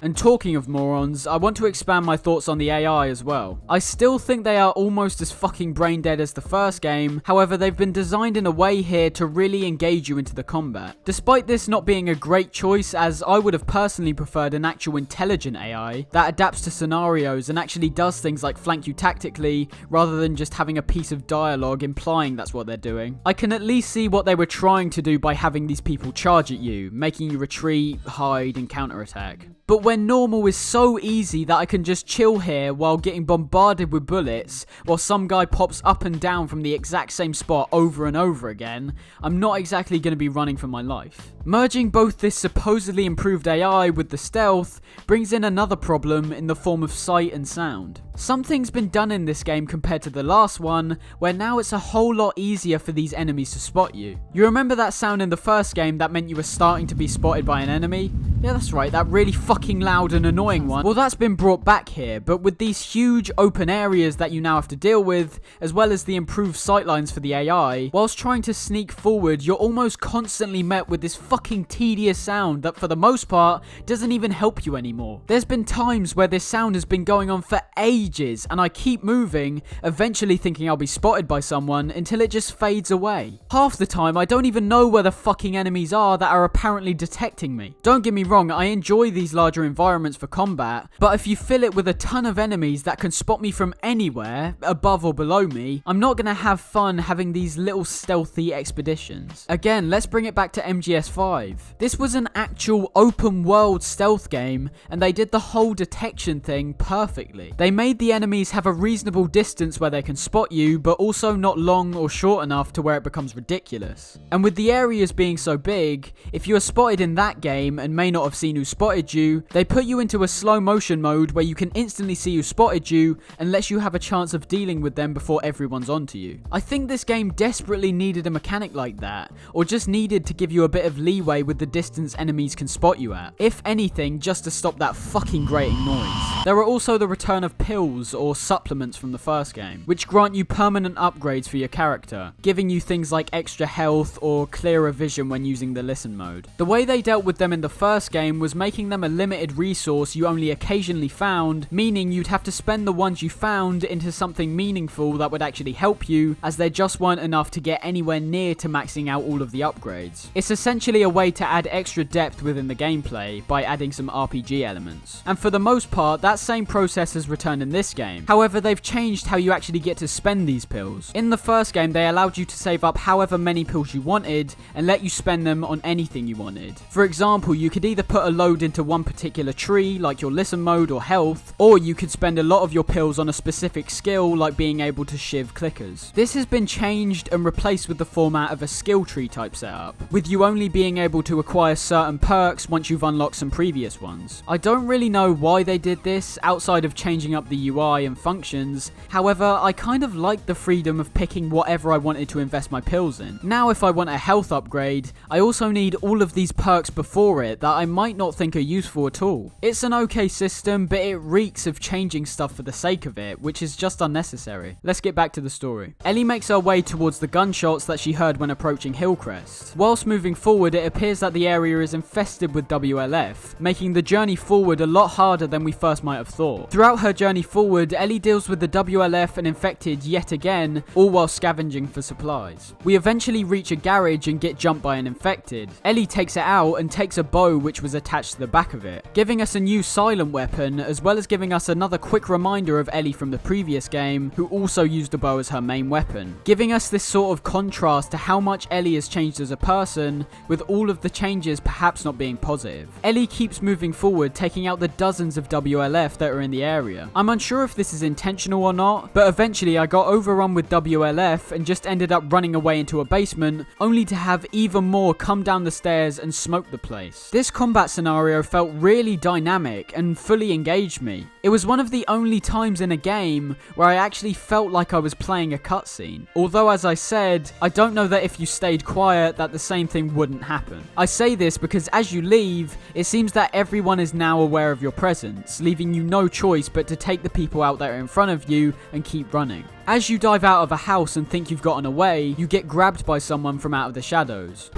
And talking of morons, I want to expand my thoughts on the AI as well. I still think they are almost as fucking brain dead as the first game, however they've been designed in a way here to really engage you into the combat. Despite this not being a great choice, as I would have personally preferred an actual intelligent AI that adapts to scenarios and actually does things like flank you tactically rather than just having a piece of dialogue implying that's what they're doing. I can at least see what they were trying to do by having these people charge at you, making you retreat, hide and counterattack. But when normal is so easy that I can just chill here while getting bombarded with bullets while some guy pops up and down from the exact same spot over and over again, I'm not exactly going to be running for my life. Merging both this supposedly improved AI with the stealth brings in another problem in the form of sight and sound. Something's been done in this game compared to the last one, where now it's a whole lot easier for these enemies to spot you. You remember that sound in the first game that meant you were starting to be spotted by an enemy? Yeah, that's right, that really fucking loud and annoying one. Well, that's been brought back here, but with these huge open areas that you now have to deal with, as well as the improved sightlines for the AI, whilst trying to sneak forward, you're almost constantly met with this fucking tedious sound that for the most part doesn't even help you anymore. There's been times where this sound has been going on for ages and I keep moving, eventually thinking I'll be spotted by someone until it just fades away. Half the time I don't even know where the fucking enemies are that are apparently detecting me. Don't get me wrong, I enjoy these larger environments for combat, but if you fill it with a ton of enemies that can spot me from anywhere, above or below me, I'm not gonna have fun having these little stealthy expeditions. Again, let's bring it back to MGS5. This was an actual open world stealth game, and they did the whole detection thing perfectly. They made the enemies have a reasonable distance where they can spot you, but also not long or short enough to where it becomes ridiculous. And with the areas being so big, if you are spotted in that game and may not have seen who spotted you, they put you into a slow motion mode where you can instantly see who spotted you and lets you have a chance of dealing with them before everyone's onto you. I think this game desperately needed a mechanic like that, or just needed to give you a bit of leeway with the distance enemies can spot you at. If anything, just to stop that fucking grating noise. There are also the return of pills or supplements from the first game, which grant you permanent upgrades for your character, giving you things like extra health or clearer vision when using the listen mode. The way they dealt with them in the first game was making them a limited resource you only occasionally found, meaning you'd have to spend the ones you found into something meaningful that would actually help you, as there just weren't enough to get anywhere near to maxing out all of the upgrades. It's essentially a way to add extra depth within the gameplay by adding some RPG elements. And for the most part, that same process has returned in this game. However, they've changed how you actually get to spend these pills. In the first game, they allowed you to save up however many pills you wanted and let you spend them on anything you wanted. For example, you could either put a load into one particular tree, like your listen mode or health, or you could spend a lot of your pills on a specific skill, like being able to shiv clickers. This has been changed and replaced with the format of a skill tree type setup, with you only being able to acquire certain perks once you've unlocked some previous ones. I don't really know why they did this, outside of changing up the UI and functions. However, I kind of like the freedom of picking whatever I wanted to invest my pills in. Now if I want a health upgrade, I also need all of these perks before it that I might not think are useful at all. It's an okay system, but it reeks of changing stuff for the sake of it, which is just unnecessary. Let's get back to the story. Ellie makes her way towards the gunshots that she heard when approaching Hillcrest. Whilst moving forward, it appears that the area is infested with WLF, making the journey forward a lot harder than we first might have thought. Throughout her journey forward, Ellie deals with the WLF and infected yet again, all while scavenging for supplies. We eventually reach a garage and get jumped by an infected. Ellie takes it out and takes a bow which was attached to the back of it, giving us a new silent weapon, as well as giving us another quick reminder of Ellie from the previous game, who also used a bow as her main weapon, giving us this sort of contrast to how much Ellie has changed as a person, with all of the changes perhaps not being positive. Ellie keeps moving forward, taking out the dozens of WLF that are in the area. I'm unsure if this is intentional or not, but eventually I got overrun with WLF and just ended up running away into a basement, only to have even more come down the stairs and smoke the place. This combat scenario felt really dynamic and fully engaged me. It was one of the only times in a game where I actually felt like I was playing a cutscene. Although, as I said, I don't know that if you stayed quiet that the same thing wouldn't happen. I say this because as you leave, it seems that everyone is now aware of your presence, leaving you no choice but to take the people out that are in front of you and keep running. As you dive out of a house and think you've gotten away, you get grabbed by someone from out of the shadows.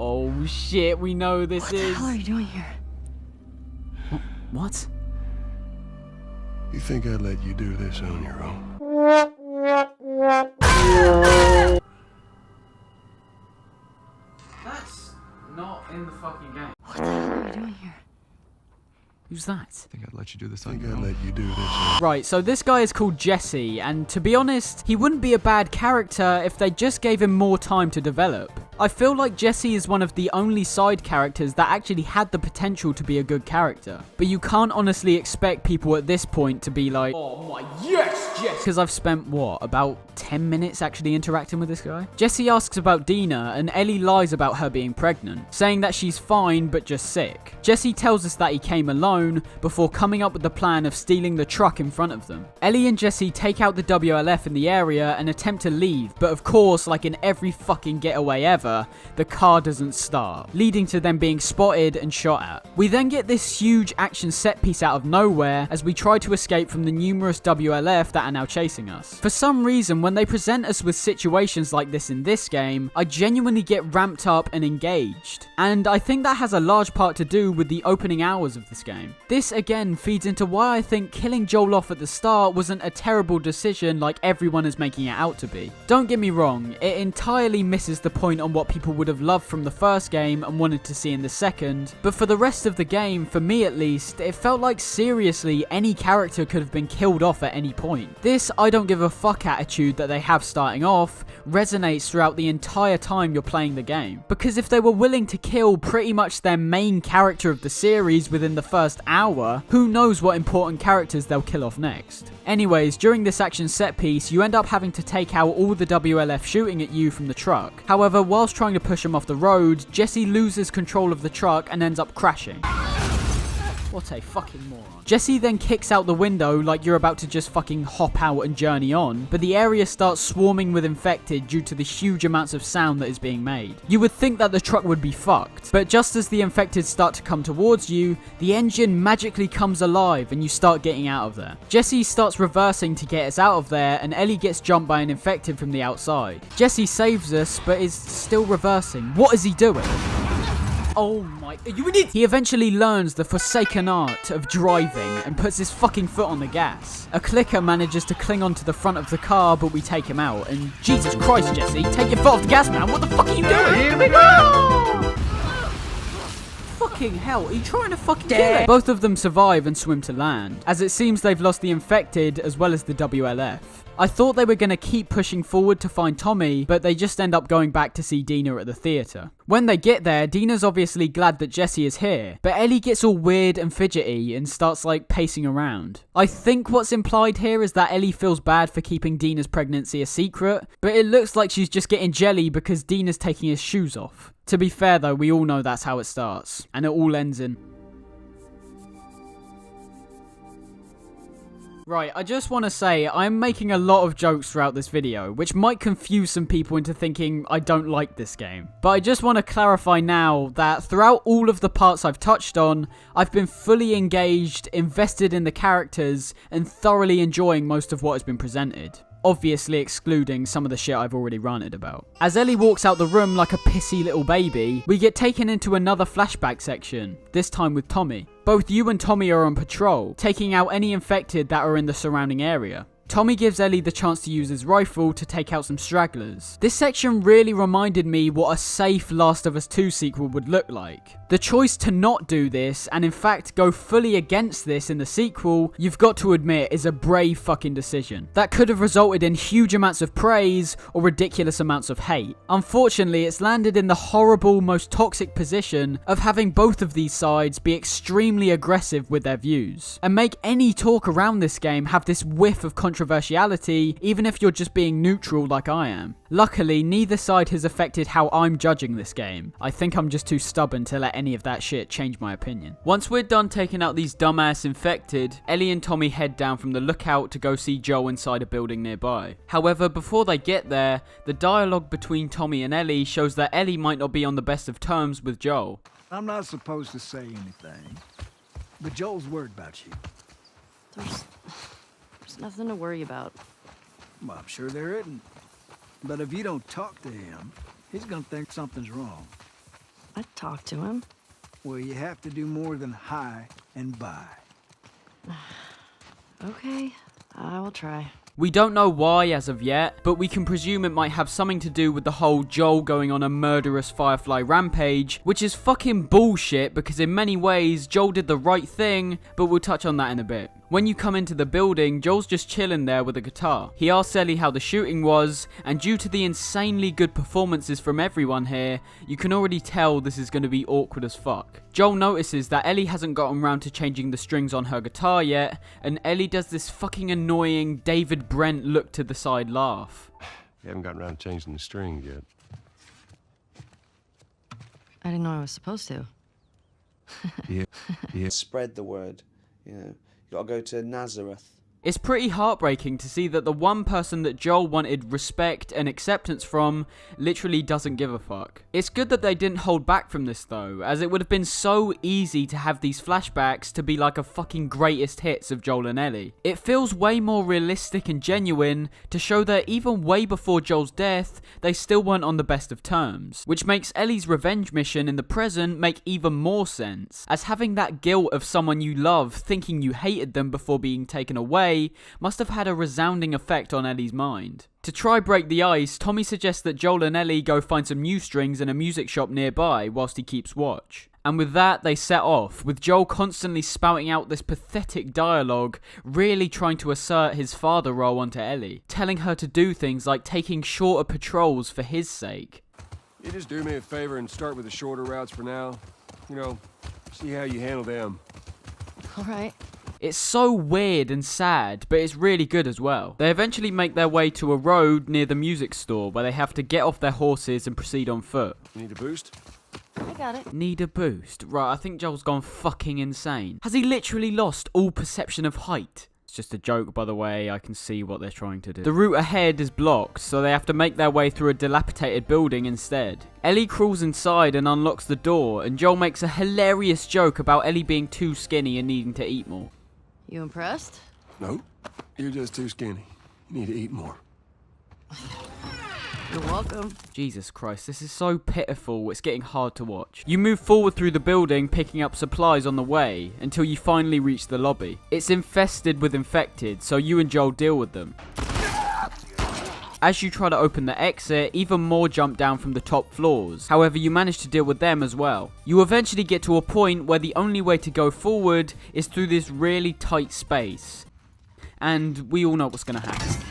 Oh shit, we know this What is. the hell are you doing here? What? You think I'd let you do this on your own? That's not in the fucking game. What the hell are you doing here? Who's that? I think I'd let you do this on your own. Let you do this on... Right, so this guy is called Jesse, and to be honest, he wouldn't be a bad character if they just gave him more time to develop. I feel like Jesse is one of the only side characters that actually had the potential to be a good character. But you can't honestly expect people at this point to be like, oh my yes, Jesse! Because I've spent, what, about 10 minutes actually interacting with this guy? Jesse asks about Dina, and Ellie lies about her being pregnant, saying that she's fine but just sick. Jesse tells us that he came alone before coming up with the plan of stealing the truck in front of them. Ellie and Jesse take out the WLF in the area and attempt to leave, but of course, like in every fucking getaway ever, the car doesn't start, leading to them being spotted and shot at. We then get this huge action set piece out of nowhere as we try to escape from the numerous WLF that are now chasing us. For some reason, when they present us with situations like this in this game, I genuinely get ramped up and engaged. And I think that has a large part to do with the opening hours of this game. This again feeds into why I think killing Joel off at the start wasn't a terrible decision like everyone is making it out to be. Don't get me wrong, it entirely misses the point on what people would have loved from the first game and wanted to see in the second, but for the rest of the game, for me at least, it felt like seriously any character could have been killed off at any point. This I don't give a fuck attitude that they have starting off resonates throughout the entire time you're playing the game, because if they were willing to kill pretty much their main character of the series within the first hour, who knows what important characters they'll kill off next. Anyways, during this action set piece, you end up having to take out all the WLF shooting at you from the truck. However, whilst trying to push him off the road, Jesse loses control of the truck and ends up crashing. What a fucking moron. Jesse then kicks out the window like you're about to just fucking hop out and journey on, but the area starts swarming with infected due to the huge amounts of sound that is being made. You would think that the truck would be fucked, but just as the infected start to come towards you, the engine magically comes alive and you start getting out of there. Jesse starts reversing to get us out of there, and Ellie gets jumped by an infected from the outside. Jesse saves us, but is still reversing. What is he doing? Oh my, you idiot! He eventually learns the forsaken art of driving and puts his fucking foot on the gas. A clicker manages to cling onto the front of the car, but we take him out. And Jesus Christ, Jesse, take your foot off the gas, man. What the fuck are you doing? Here we go! Fucking hell, are you trying to fucking kill it? Both of them survive and swim to land, as it seems they've lost the infected as well as the WLF. I thought they were going to keep pushing forward to find Tommy, but they just end up going back to see Dina at the theatre. When they get there, Dina's obviously glad that Jesse is here, but Ellie gets all weird and fidgety and starts like pacing around. I think what's implied here is that Ellie feels bad for keeping Dina's pregnancy a secret, but it looks like she's just getting jelly because Dina's taking his shoes off. To be fair though, we all know that's how it starts, and it all ends in... Right, I just want to say, I'm making a lot of jokes throughout this video, which might confuse some people into thinking I don't like this game. But I just want to clarify now that throughout all of the parts I've touched on, I've been fully engaged, invested in the characters, and thoroughly enjoying most of what has been presented. Obviously excluding some of the shit I've already ranted about. As Ellie walks out the room like a pissy little baby, we get taken into another flashback section, this time with Tommy. Both you and Tommy are on patrol, taking out any infected that are in the surrounding area. Tommy gives Ellie the chance to use his rifle to take out some stragglers. This section really reminded me what a safe Last of Us 2 sequel would look like. The choice to not do this, and in fact go fully against this in the sequel, you've got to admit is a brave fucking decision. That could have resulted in huge amounts of praise or ridiculous amounts of hate. Unfortunately, it's landed in the horrible, most toxic position of having both of these sides be extremely aggressive with their views, and make any talk around this game have this whiff of controversiality, even if you're just being neutral like I am. Luckily, neither side has affected how I'm judging this game. I think I'm just too stubborn to let any of that shit change my opinion. Once we're done taking out these dumbass infected, Ellie and Tommy head down from the lookout to go see Joel inside a building nearby. However, before they get there, the dialogue between Tommy and Ellie shows that Ellie might not be on the best of terms with Joel. I'm not supposed to say anything, but Joel's worried about you. There's nothing to worry about. Well, I'm sure there isn't. But if you don't talk to him, he's gonna think something's wrong. I'd talk to him. Well, you have to do more than hi and bye. Okay, I will try. We don't know why as of yet, but we can presume it might have something to do with the whole Joel going on a murderous Firefly rampage, which is fucking bullshit because in many ways Joel did the right thing, but we'll touch on that in a bit. When you come into the building, Joel's just chilling there with a guitar. He asks Ellie how the shooting was, and due to the insanely good performances from everyone here, you can already tell this is going to be awkward as fuck. Joel notices that Ellie hasn't gotten around to changing the strings on her guitar yet, and Ellie does this fucking annoying David Brent look to the side laugh. You haven't gotten around to changing the string yet. I didn't know I was supposed to. Yeah. Spread the word. You know, you gotta go to Nazareth. It's pretty heartbreaking to see that the one person that Joel wanted respect and acceptance from literally doesn't give a fuck. It's good that they didn't hold back from this though, as it would have been so easy to have these flashbacks to be like a fucking greatest hits of Joel and Ellie. It feels way more realistic and genuine to show that even way before Joel's death, they still weren't on the best of terms, which makes Ellie's revenge mission in the present make even more sense, as having that guilt of someone you love thinking you hated them before being taken away must have had a resounding effect on Ellie's mind. To try break the ice, Tommy suggests that Joel and Ellie go find some new strings in a music shop nearby whilst he keeps watch. And with that, they set off, with Joel constantly spouting out this pathetic dialogue, really trying to assert his father role onto Ellie, telling her to do things like taking shorter patrols for his sake. You just do me a favor and start with the shorter routes for now. You know, see how you handle them. All right. It's so weird and sad, but it's really good as well. They eventually make their way to a road near the music store where they have to get off their horses and proceed on foot. You need a boost? I got it. Need a boost? Right, I think Joel's gone fucking insane. Has he literally lost all perception of height? It's just a joke, by the way. I can see what they're trying to do. The route ahead is blocked, so they have to make their way through a dilapidated building instead. Ellie crawls inside and unlocks the door, and Joel makes a hilarious joke about Ellie being too skinny and needing to eat more. You impressed? No, you're just too skinny. You need to eat more. You're welcome. Jesus Christ, this is so pitiful, it's getting hard to watch. You move forward through the building, picking up supplies on the way, until you finally reach the lobby. It's infested with infected, so you and Joel deal with them. As you try to open the exit, even more jump down from the top floors. However, you manage to deal with them as well. You eventually get to a point where the only way to go forward is through this really tight space. And we all know what's going to happen.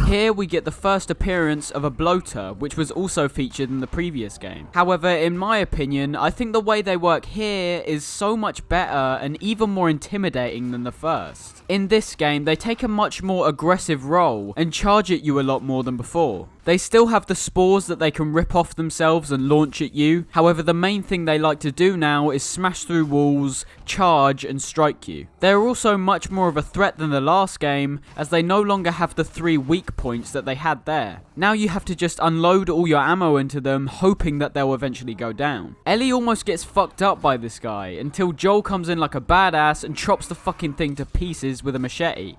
Here we get the first appearance of a bloater, which was also featured in the previous game. However, in my opinion, I think the way they work here is so much better and even more intimidating than the first. In this game, they take a much more aggressive role and charge at you a lot more than before. They still have the spores that they can rip off themselves and launch at you. However, the main thing they like to do now is smash through walls, charge, and strike you. They're also much more of a threat than the last game, as they no longer have the 3 weak points that they had there. Now you have to just unload all your ammo into them, hoping that they'll eventually go down. Ellie almost gets fucked up by this guy, until Joel comes in like a badass and chops the fucking thing to pieces with a machete.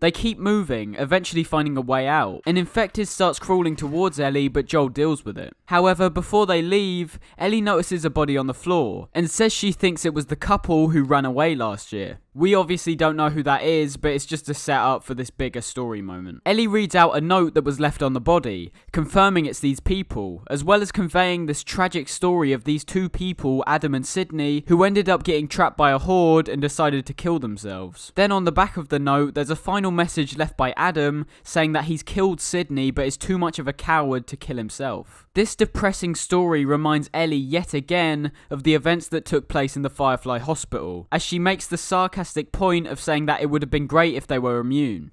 They keep moving, eventually finding a way out. An infected starts crawling towards Ellie, but Joel deals with it. However, before they leave, Ellie notices a body on the floor, and says she thinks it was the couple who ran away last year. We obviously don't know who that is, but it's just a setup for this bigger story moment. Ellie reads out a note that was left on the body, confirming it's these people, as well as conveying this tragic story of these 2 people, Adam and Sydney, who ended up getting trapped by a horde and decided to kill themselves. Then on the back of the note, there's a final message left by Adam, saying that he's killed Sydney but is too much of a coward to kill himself. This depressing story reminds Ellie yet again of the events that took place in the Firefly hospital, as she makes the sarcastic point of saying that it would have been great if they were immune.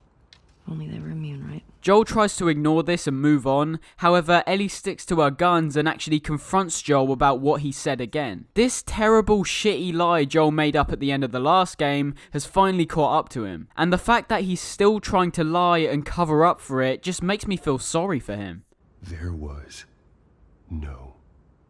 Only they were immune, right? Joel tries to ignore this and move on. However, Ellie sticks to her guns and actually confronts Joel about what he said again. This terrible, shitty lie Joel made up at the end of the last game has finally caught up to him. And the fact that he's still trying to lie and cover up for it just makes me feel sorry for him. There was no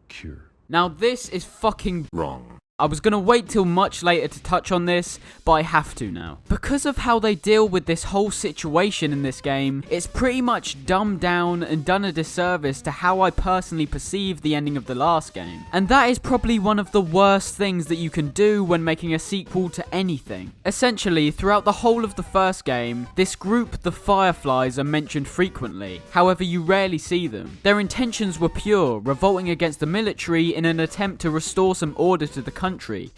cure. Now this is fucking Wrong. I was gonna wait till much later to touch on this, but I have to now. Because of how they deal with this whole situation in this game, it's pretty much dumbed down and done a disservice to how I personally perceive the ending of the last game. And that is probably one of the worst things that you can do when making a sequel to anything. Essentially, throughout the whole of the first game, this group, the Fireflies, are mentioned frequently. However, you rarely see them. Their intentions were pure, revolting against the military in an attempt to restore some order to the country,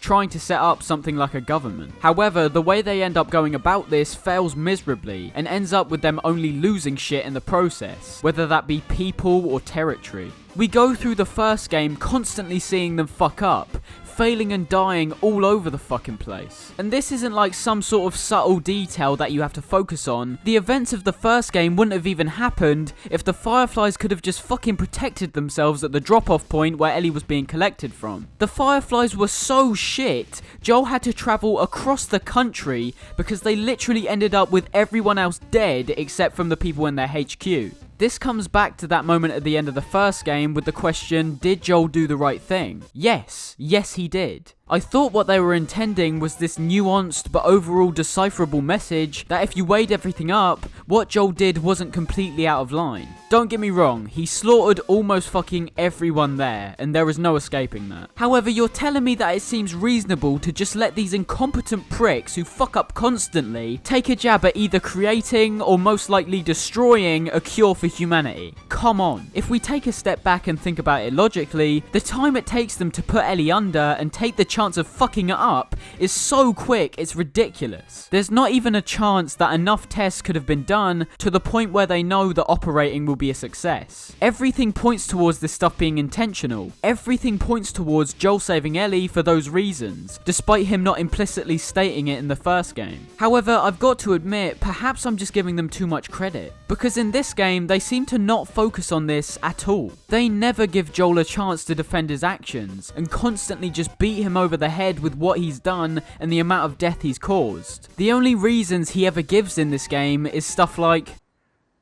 trying to set up something like a government. However, the way they end up going about this fails miserably and ends up with them only losing shit in the process, whether that be people or territory. We go through the first game constantly seeing them fuck up, failing and dying all over the fucking place. And this isn't like some sort of subtle detail that you have to focus on. The events of the first game wouldn't have even happened if the Fireflies could have just fucking protected themselves at the drop-off point where Ellie was being collected from. The Fireflies were so shit, Joel had to travel across the country because they literally ended up with everyone else dead except from the people in their HQ. This comes back to that moment at the end of the first game with the question, did Joel do the right thing? Yes he did. I thought what they were intending was this nuanced but overall decipherable message that if you weighed everything up, what Joel did wasn't completely out of line. Don't get me wrong, he slaughtered almost fucking everyone there, and there is no escaping that. However, you're telling me that it seems reasonable to just let these incompetent pricks who fuck up constantly take a jab at either creating or most likely destroying a cure for humanity. Come on. If we take a step back and think about it logically, the time it takes them to put Ellie under and take the chance of fucking it up is so quick, it's ridiculous. There's not even a chance that enough tests could have been done to the point where they know that operating will be a success. Everything points towards this stuff being intentional. Everything points towards Joel saving Ellie for those reasons, despite him not implicitly stating it in the first game. However, I've got to admit, perhaps I'm just giving them too much credit, because in this game, they seem to not focus on this at all. They never give Joel a chance to defend his actions, and constantly just beat him over the head with what he's done and the amount of death he's caused. The only reasons he ever gives in this game is stuff like,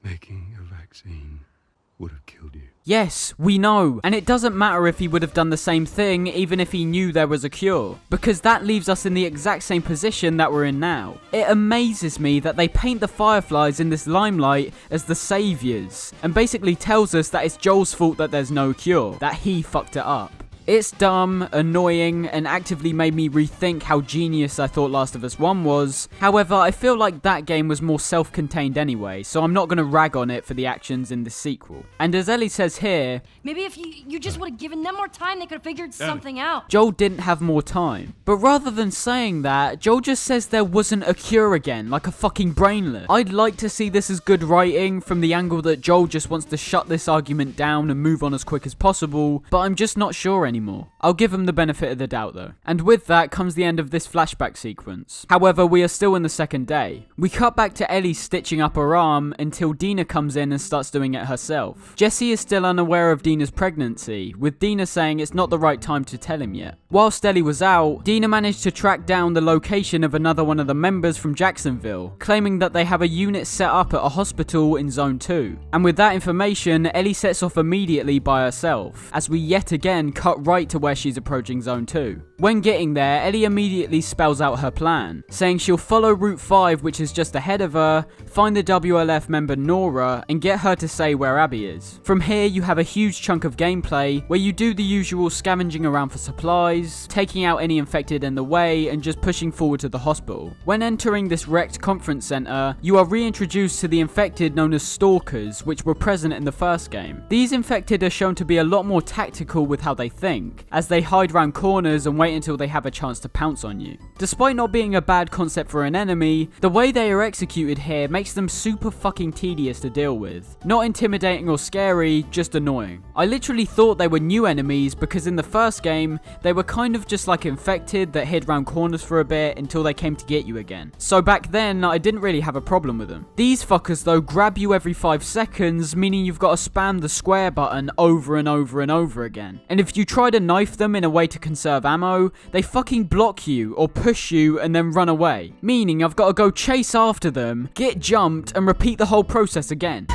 making a vaccine would have killed you. yes, we know, and it doesn't matter if he would have done the same thing even if he knew there was a cure, because that leaves us in the exact same position that we're in now. It amazes me that they paint the Fireflies in this limelight as the saviors, and basically tells us that it's Joel's fault that there's no cure, that he fucked it up. It's dumb, annoying, and actively made me rethink how genius I thought Last of Us 1 was. However, I feel like that game was more self-contained anyway, so I'm not going to rag on it for the actions in the sequel. And as Ellie says here, Maybe if you just would have given them more time, they could have figured something out. Joel didn't have more time. But rather than saying that, Joel just says there wasn't a cure again, like a fucking brainlet. I'd like to see this as good writing from the angle that Joel just wants to shut this argument down and move on as quick as possible, but I'm just not sure anymore. I'll give him the benefit of the doubt though. And with that comes the end of this flashback sequence. However, we are still in the second day. We cut back to Ellie stitching up her arm until Dina comes in and starts doing it herself. Jesse is still unaware of Dina's pregnancy, with Dina saying it's not the right time to tell him yet. Whilst Ellie was out, Dina managed to track down the location of another one of the members from Jacksonville, claiming that they have a unit set up at a hospital in Zone 2. And with that information, Ellie sets off immediately by herself, as we yet again cut right to where she's approaching Zone 2. When getting there, Ellie immediately spells out her plan, saying she'll follow Route 5, which is just ahead of her, find the WLF member Nora, and get her to say where Abby is. From here, you have a huge chunk of gameplay, where you do the usual scavenging around for supplies, taking out any infected in the way, and just pushing forward to the hospital. When entering this wrecked conference center, you are reintroduced to the infected known as Stalkers, which were present in the first game. These infected are shown to be a lot more tactical with how they think, as they hide around corners and wait until they have a chance to pounce on you. Despite not being a bad concept for an enemy, the way they are executed here makes them super fucking tedious to deal with. Not intimidating or scary, just annoying. I literally thought they were new enemies because in the first game, they were kind of just like infected that hid around corners for a bit until they came to get you again. So back then, I didn't really have a problem with them. These fuckers though grab you every 5 seconds, meaning you've got to spam the square button over and over and over again. And if you try to knife them in a way to conserve ammo, they fucking block you or push you and then run away. Meaning I've got to go chase after them, get jumped, and repeat the whole process again.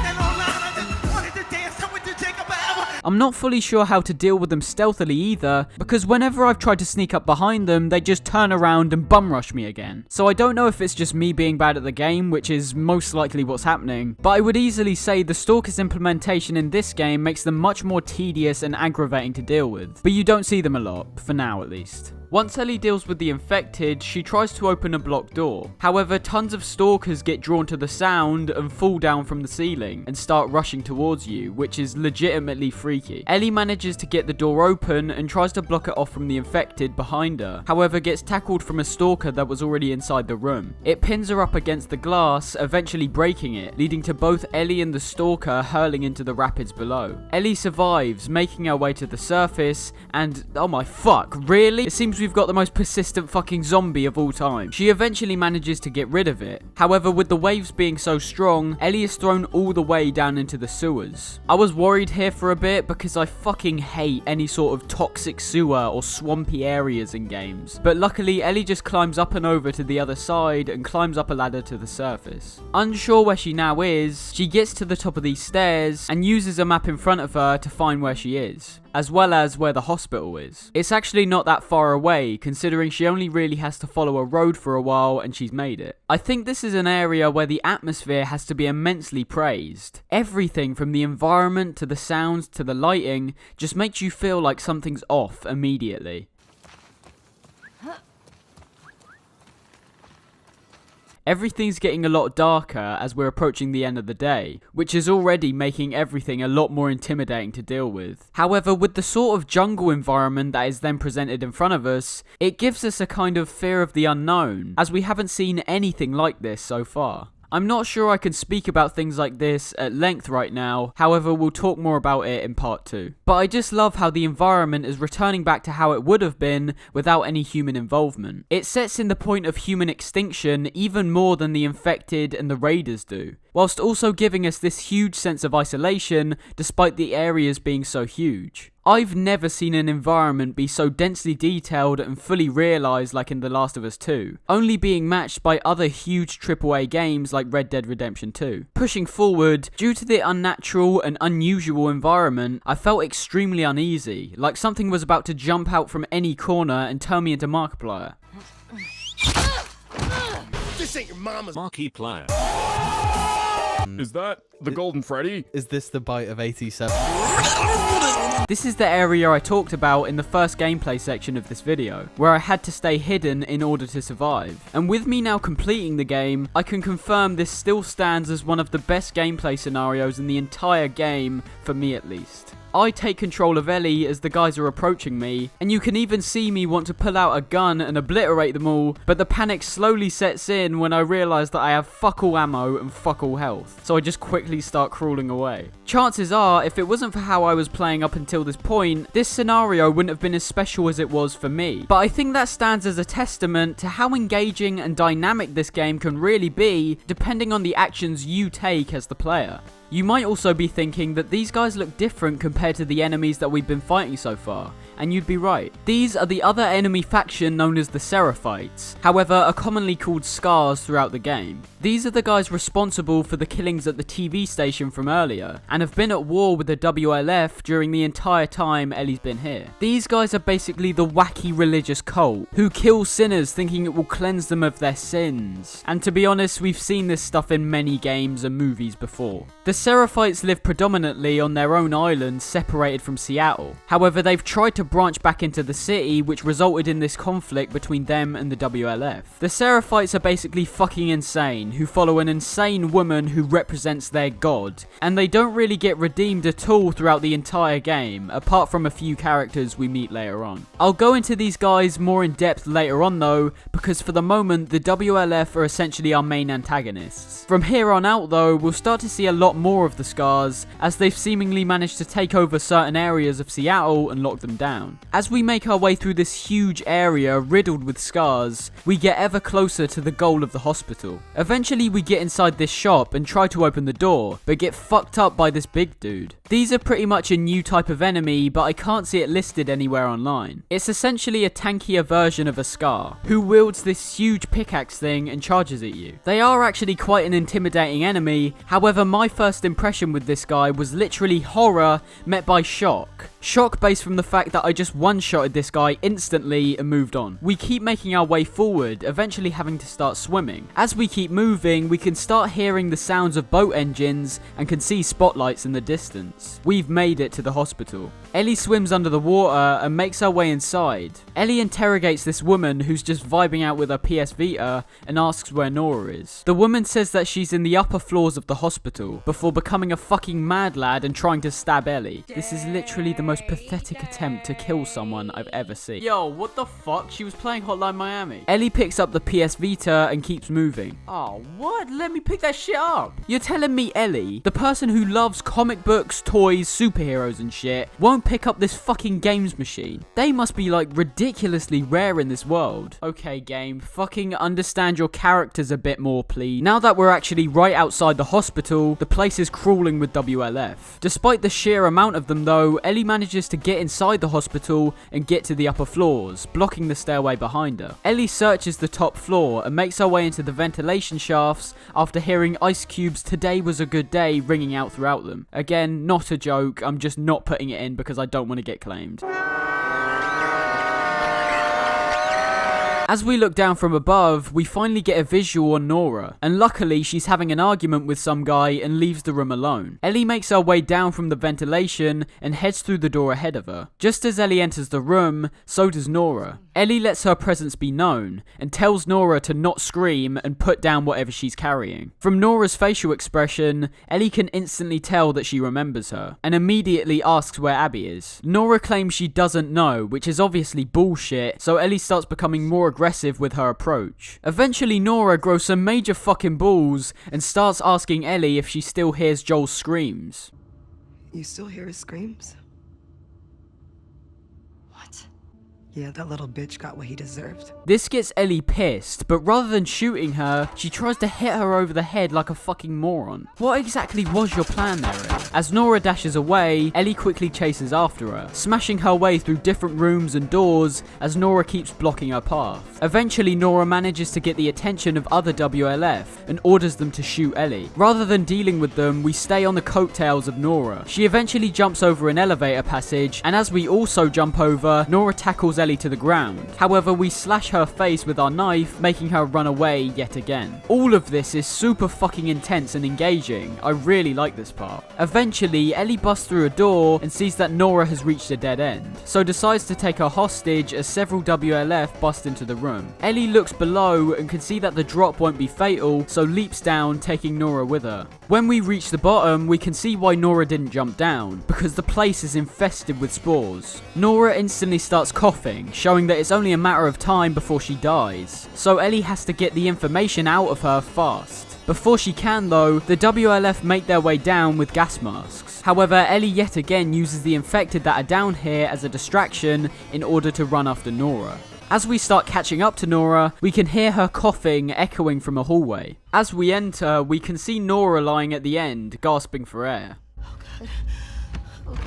I'm not fully sure how to deal with them stealthily either, because whenever I've tried to sneak up behind them, they just turn around and bum rush me again. So I don't know if it's just me being bad at the game, which is most likely what's happening, but I would easily say the Stalkers implementation in this game makes them much more tedious and aggravating to deal with, but you don't see them a lot, for now at least. Once Ellie deals with the infected, she tries to open a blocked door. However, tons of stalkers get drawn to the sound and fall down from the ceiling and start rushing towards you, which is legitimately freaky. Ellie manages to get the door open and tries to block it off from the infected behind her, however gets tackled from a stalker that was already inside the room. It pins her up against the glass, eventually breaking it, leading to both Ellie and the stalker hurling into the rapids below. Ellie survives, making her way to the surface, and oh my fuck, really? It seems we've got the most persistent fucking zombie of all time. She eventually manages to get rid of it. However, with the waves being so strong, Ellie is thrown all the way down into the sewers. I was worried here for a bit because I fucking hate any sort of toxic sewer or swampy areas in games. But luckily, Ellie just climbs up and over to the other side and climbs up a ladder to the surface. Unsure where she now is, she gets to the top of these stairs and uses a map in front of her to find where she is, as well as where the hospital is. It's actually not that far away, considering she only really has to follow a road for a while and she's made it. I think this is an area where the atmosphere has to be immensely praised. Everything from the environment to the sounds to the lighting just makes you feel like something's off immediately. Everything's getting a lot darker as we're approaching the end of the day, which is already making everything a lot more intimidating to deal with. However, with the sort of jungle environment that is then presented in front of us, it gives us a kind of fear of the unknown, as we haven't seen anything like this so far. I'm not sure I can speak about things like this at length right now, however we'll talk more about it in part 2. But I just love how the environment is returning back to how it would have been without any human involvement. It sets in the point of human extinction even more than the infected and the raiders do, whilst also giving us this huge sense of isolation despite the areas being so huge. I've never seen an environment be so densely detailed and fully realised like in The Last of Us 2, only being matched by other huge AAA games like Red Dead Redemption 2. Pushing forward, due to the unnatural and unusual environment, I felt extremely uneasy, like something was about to jump out from any corner and turn me into Markiplier. This ain't your mama's Markiplier. Is that the Golden Freddy? Is this the bite of 87? This is the area I talked about in the first gameplay section of this video, where I had to stay hidden in order to survive. And with me now completing the game, I can confirm this still stands as one of the best gameplay scenarios in the entire game, for me at least. I take control of Ellie as the guys are approaching me, and you can even see me want to pull out a gun and obliterate them all, but the panic slowly sets in when I realise that I have fuck all ammo and fuck all health, so I just quickly start crawling away. Chances are, if it wasn't for how I was playing up until this point, this scenario wouldn't have been as special as it was for me, but I think that stands as a testament to how engaging and dynamic this game can really be, depending on the actions you take as the player. You might also be thinking that these guys look different compared to the enemies that we've been fighting so far, and you'd be right. These are the other enemy faction known as the Seraphites, however are commonly called Scars throughout the game. These are the guys responsible for the killings at the TV station from earlier, and have been at war with the WLF during the entire time Ellie's been here. These guys are basically the wacky religious cult, who kill sinners thinking it will cleanse them of their sins. And to be honest, we've seen this stuff in many games and movies before. The Seraphites live predominantly on their own island separated from Seattle. However, they've tried to branch back into the city, which resulted in this conflict between them and the WLF. The Seraphites are basically fucking insane, who follow an insane woman who represents their god, and they don't really get redeemed at all throughout the entire game, apart from a few characters we meet later on. I'll go into these guys more in depth later on though, because for the moment the WLF are essentially our main antagonists. From here on out though, we'll start to see a lot more of the Scars, as they've seemingly managed to take over certain areas of Seattle and lock them down. As we make our way through this huge area riddled with Scars, we get ever closer to the goal of the hospital. Eventually we get inside this shop and try to open the door, but get fucked up by this big dude. These are pretty much a new type of enemy, but I can't see it listed anywhere online. It's essentially a tankier version of a Scar, who wields this huge pickaxe thing and charges at you. They are actually quite an intimidating enemy, however my first impression with this guy was literally horror met by shock. Shock based from the fact that I just one-shotted this guy instantly and moved on. We keep making our way forward, eventually having to start swimming. As we keep moving, we can start hearing the sounds of boat engines and can see spotlights in the distance. We've made it to the hospital. Ellie swims under the water and makes her way inside. Ellie interrogates this woman who's just vibing out with her PS Vita and asks where Nora is. The woman says that she's in the upper floors of the hospital before becoming a fucking mad lad and trying to stab Ellie. This is literally the most pathetic attempt to kill someone I've ever seen. Yo, what the fuck? She was playing Hotline Miami. Ellie picks up the PS Vita and keeps moving. Oh, what? Let me pick that shit up. You're telling me Ellie, the person who loves comic books, toys, superheroes and shit, won't pick up this fucking games machine? They must be like ridiculously rare in this world. Okay, game, fucking understand your characters a bit more, please. Now that we're actually right outside the hospital, the place is crawling with WLF. Despite the sheer amount of them though, Ellie manages to get inside the hospital and get to the upper floors, blocking the stairway behind her. Ellie searches the top floor and makes her way into the ventilation shafts after hearing Ice Cube's "Today Was a Good Day" ringing out throughout them. Again, not a joke, I'm just not putting it in because I don't want to get claimed. As we look down from above, we finally get a visual on Nora, and luckily she's having an argument with some guy and leaves the room alone. Ellie makes her way down from the ventilation and heads through the door ahead of her. Just as Ellie enters the room, so does Nora. Ellie lets her presence be known, and tells Nora to not scream and put down whatever she's carrying. From Nora's facial expression, Ellie can instantly tell that she remembers her, and immediately asks where Abby is. Nora claims she doesn't know, which is obviously bullshit, so Ellie starts becoming more aggressive with her approach. Eventually Nora grows some major fucking balls, and starts asking Ellie if she still hears Joel's screams. You still hear his screams? Yeah, that little bitch got what he deserved. This gets Ellie pissed, but rather than shooting her, she tries to hit her over the head like a fucking moron. What exactly was your plan there, Ellie? As Nora dashes away, Ellie quickly chases after her, smashing her way through different rooms and doors as Nora keeps blocking her path. Eventually, Nora manages to get the attention of other WLF and orders them to shoot Ellie. Rather than dealing with them, we stay on the coattails of Nora. She eventually jumps over an elevator passage, and as we also jump over, Nora tackles Ellie to the ground. However, we slash her face with our knife, making her run away yet again. All of this is super fucking intense and engaging. I really like this part. Eventually, Ellie busts through a door and sees that Nora has reached a dead end, so decides to take her hostage as several WLF bust into the room. Ellie looks below and can see that the drop won't be fatal, so leaps down, taking Nora with her. When we reach the bottom, we can see why Nora didn't jump down, because the place is infested with spores. Nora instantly starts coughing, showing that it's only a matter of time before she dies, so Ellie has to get the information out of her fast. Before she can though, the WLF make their way down with gas masks. However, Ellie yet again uses the infected that are down here as a distraction in order to run after Nora. As we start catching up to Nora, we can hear her coughing echoing from a hallway. As we enter, we can see Nora lying at the end, gasping for air. Oh god. Oh god.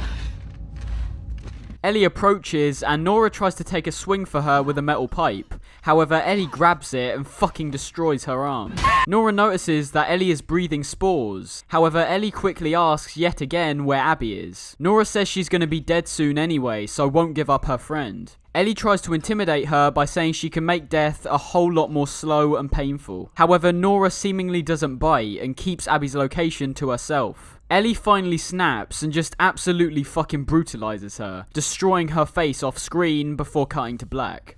Ellie approaches and Nora tries to take a swing for her with a metal pipe. However, Ellie grabs it and fucking destroys her arm. Nora notices that Ellie is breathing spores. However, Ellie quickly asks yet again where Abby is. Nora says she's going to be dead soon anyway, so won't give up her friend. Ellie tries to intimidate her by saying she can make death a whole lot more slow and painful. However, Nora seemingly doesn't bite and keeps Abby's location to herself. Ellie finally snaps and just absolutely fucking brutalizes her, destroying her face off screen before cutting to black.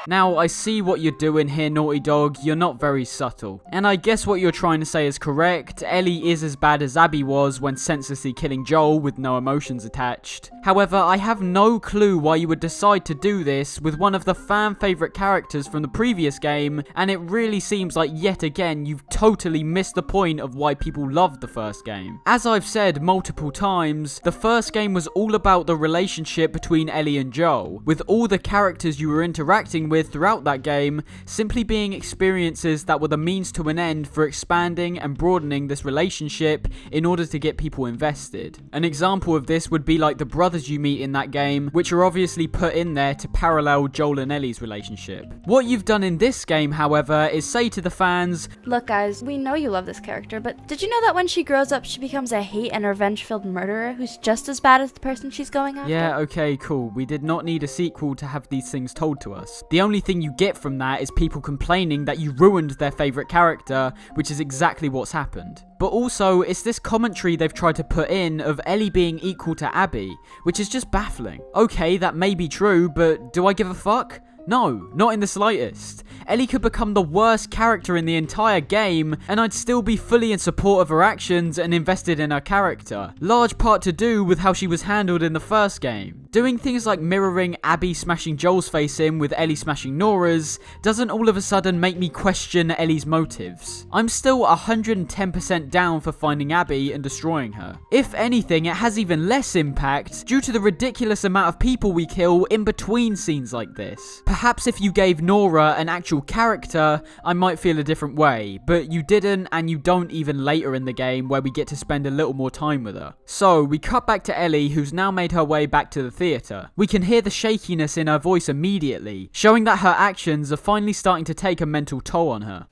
Now, I see what you're doing here, Naughty Dog, you're not very subtle. And I guess what you're trying to say is correct, Ellie is as bad as Abby was when senselessly killing Joel with no emotions attached. However, I have no clue why you would decide to do this with one of the fan favourite characters from the previous game, and it really seems like yet again you've totally missed the point of why people loved the first game. As I've said multiple times, the first game was all about the relationship between Ellie and Joel, with all the characters you were interacting with throughout that game simply being experiences that were the means to an end for expanding and broadening this relationship in order to get people invested. An example of this would be like the brothers you meet in that game, which are obviously put in there to parallel Joel and Ellie's relationship. What you've done in this game, however, is say to the fans, look guys, we know you love this character, but did you know that when she grows up she becomes a hate and revenge-filled murderer who's just as bad as the person she's going after? Yeah, okay, cool. We did not need a sequel to have these things told to us. The only thing you get from that is people complaining that you ruined their favourite character, which is exactly what's happened. But also, it's this commentary they've tried to put in of Ellie being equal to Abby, which is just baffling. Okay, that may be true, but do I give a fuck? No, not in the slightest. Ellie could become the worst character in the entire game, and I'd still be fully in support of her actions and invested in her character. Large part to do with how she was handled in the first game. Doing things like mirroring Abby smashing Joel's face in with Ellie smashing Nora's doesn't all of a sudden make me question Ellie's motives. I'm still 110% down for finding Abby and destroying her. If anything, it has even less impact due to the ridiculous amount of people we kill in between scenes like this. Perhaps if you gave Nora an actual character, I might feel a different way, but you didn't, and you don't even later in the game where we get to spend a little more time with her. So, we cut back to Ellie, who's now made her way back to the theatre. We can hear the shakiness in her voice immediately, showing that her actions are finally starting to take a mental toll on her.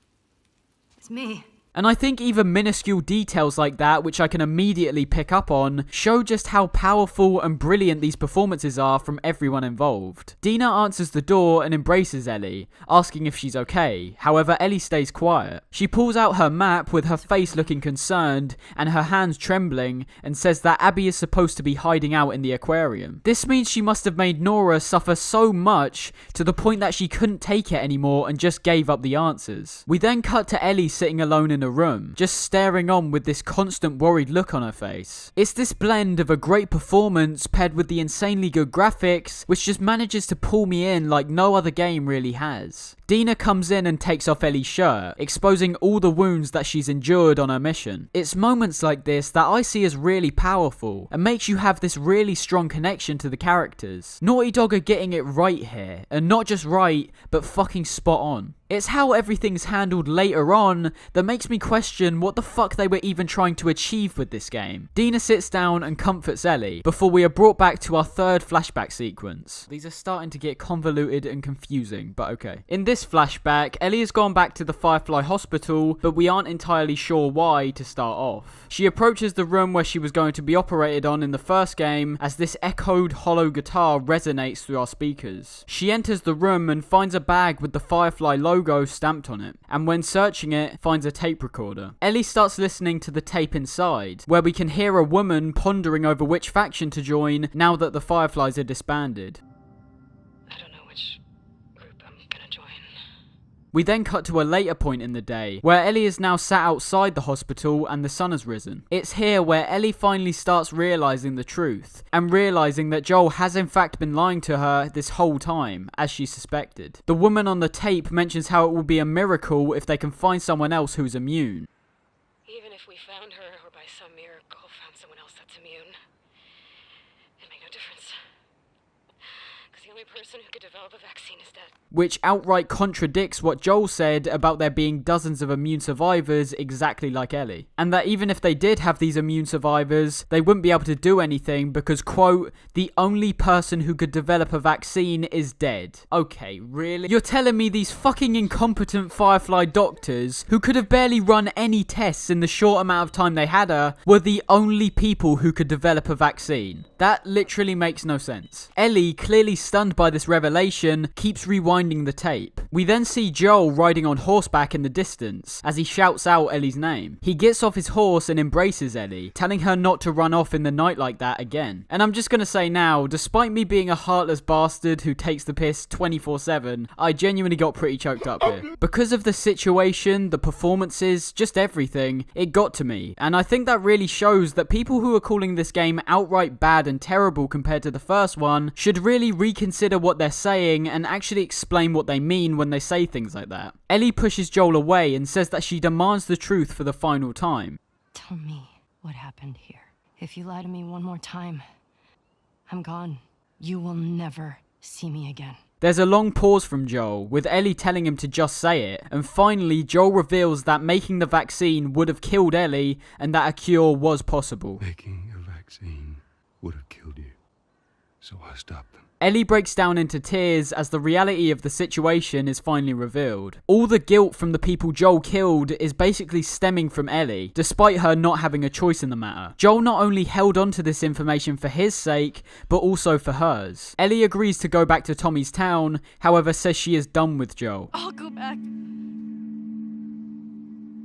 It's me. And I think even minuscule details like that, which I can immediately pick up on, show just how powerful and brilliant these performances are from everyone involved. Dina answers the door and embraces Ellie, asking if she's okay. However, Ellie stays quiet. She pulls out her map with her face looking concerned and her hands trembling and says that Abby is supposed to be hiding out in the aquarium. This means she must have made Nora suffer so much to the point that she couldn't take it anymore and just gave up the answers. We then cut to Ellie sitting alone in a room, just staring on with this constant worried look on her face. It's this blend of a great performance paired with the insanely good graphics, which just manages to pull me in like no other game really has. Dina comes in and takes off Ellie's shirt, exposing all the wounds that she's endured on her mission. It's moments like this that I see as really powerful, and makes you have this really strong connection to the characters. Naughty Dog are getting it right here, and not just right, but fucking spot on. It's how everything's handled later on that makes me question what the fuck they were even trying to achieve with this game. Dina sits down and comforts Ellie, before we are brought back to our third flashback sequence. These are starting to get convoluted and confusing, but okay. In this flashback, Ellie has gone back to the Firefly hospital, but we aren't entirely sure why to start off. She approaches the room where she was going to be operated on in the first game, as this echoed hollow guitar resonates through our speakers. She enters the room and finds a bag with the Firefly logo stamped on it, and when searching it, finds a tape recorder. Ellie starts listening to the tape inside, where we can hear a woman pondering over which faction to join now that the Fireflies are disbanded. We then cut to a later point in the day, where Ellie is now sat outside the hospital and the sun has risen. It's here where Ellie finally starts realising the truth, and realising that Joel has in fact been lying to her this whole time, as she suspected. The woman on the tape mentions how it will be a miracle if they can find someone else who's immune. Even if we found her, or by some miracle found someone else that's immune, it made no difference. Because the only person who could develop a vaccine is dead. Which outright contradicts what Joel said about there being dozens of immune survivors exactly like Ellie. And that even if they did have these immune survivors, they wouldn't be able to do anything because, quote, the only person who could develop a vaccine is dead. Okay, really? You're telling me these fucking incompetent Firefly doctors, who could have barely run any tests in the short amount of time they had her, were the only people who could develop a vaccine? That literally makes no sense. Ellie, clearly stunned by by this revelation, keeps rewinding the tape. We then see Joel riding on horseback in the distance as he shouts out Ellie's name. He gets off his horse and embraces Ellie, telling her not to run off in the night like that again. And I'm just gonna say now, despite me being a heartless bastard who takes the piss 24/7, I genuinely got pretty choked up here. Because of the situation, the performances, just everything, it got to me. And I think that really shows that people who are calling this game outright bad and terrible compared to the first one should really reconsider what they're saying and actually explain what they mean when they say things like that. Ellie pushes Joel away and says that she demands the truth for the final time. Tell me what happened here. If you lie to me one more time, I'm gone. You will never see me again. There's a long pause from Joel, with Ellie telling him to just say it, and finally Joel reveals that making the vaccine would have killed Ellie and that a cure was possible. Making a vaccine would have killed you, so I stopped them. Ellie breaks down into tears as the reality of the situation is finally revealed. All the guilt from the people Joel killed is basically stemming from Ellie, despite her not having a choice in the matter. Joel not only held on to this information for his sake, but also for hers. Ellie agrees to go back to Tommy's town, however says she is done with Joel. I'll go back.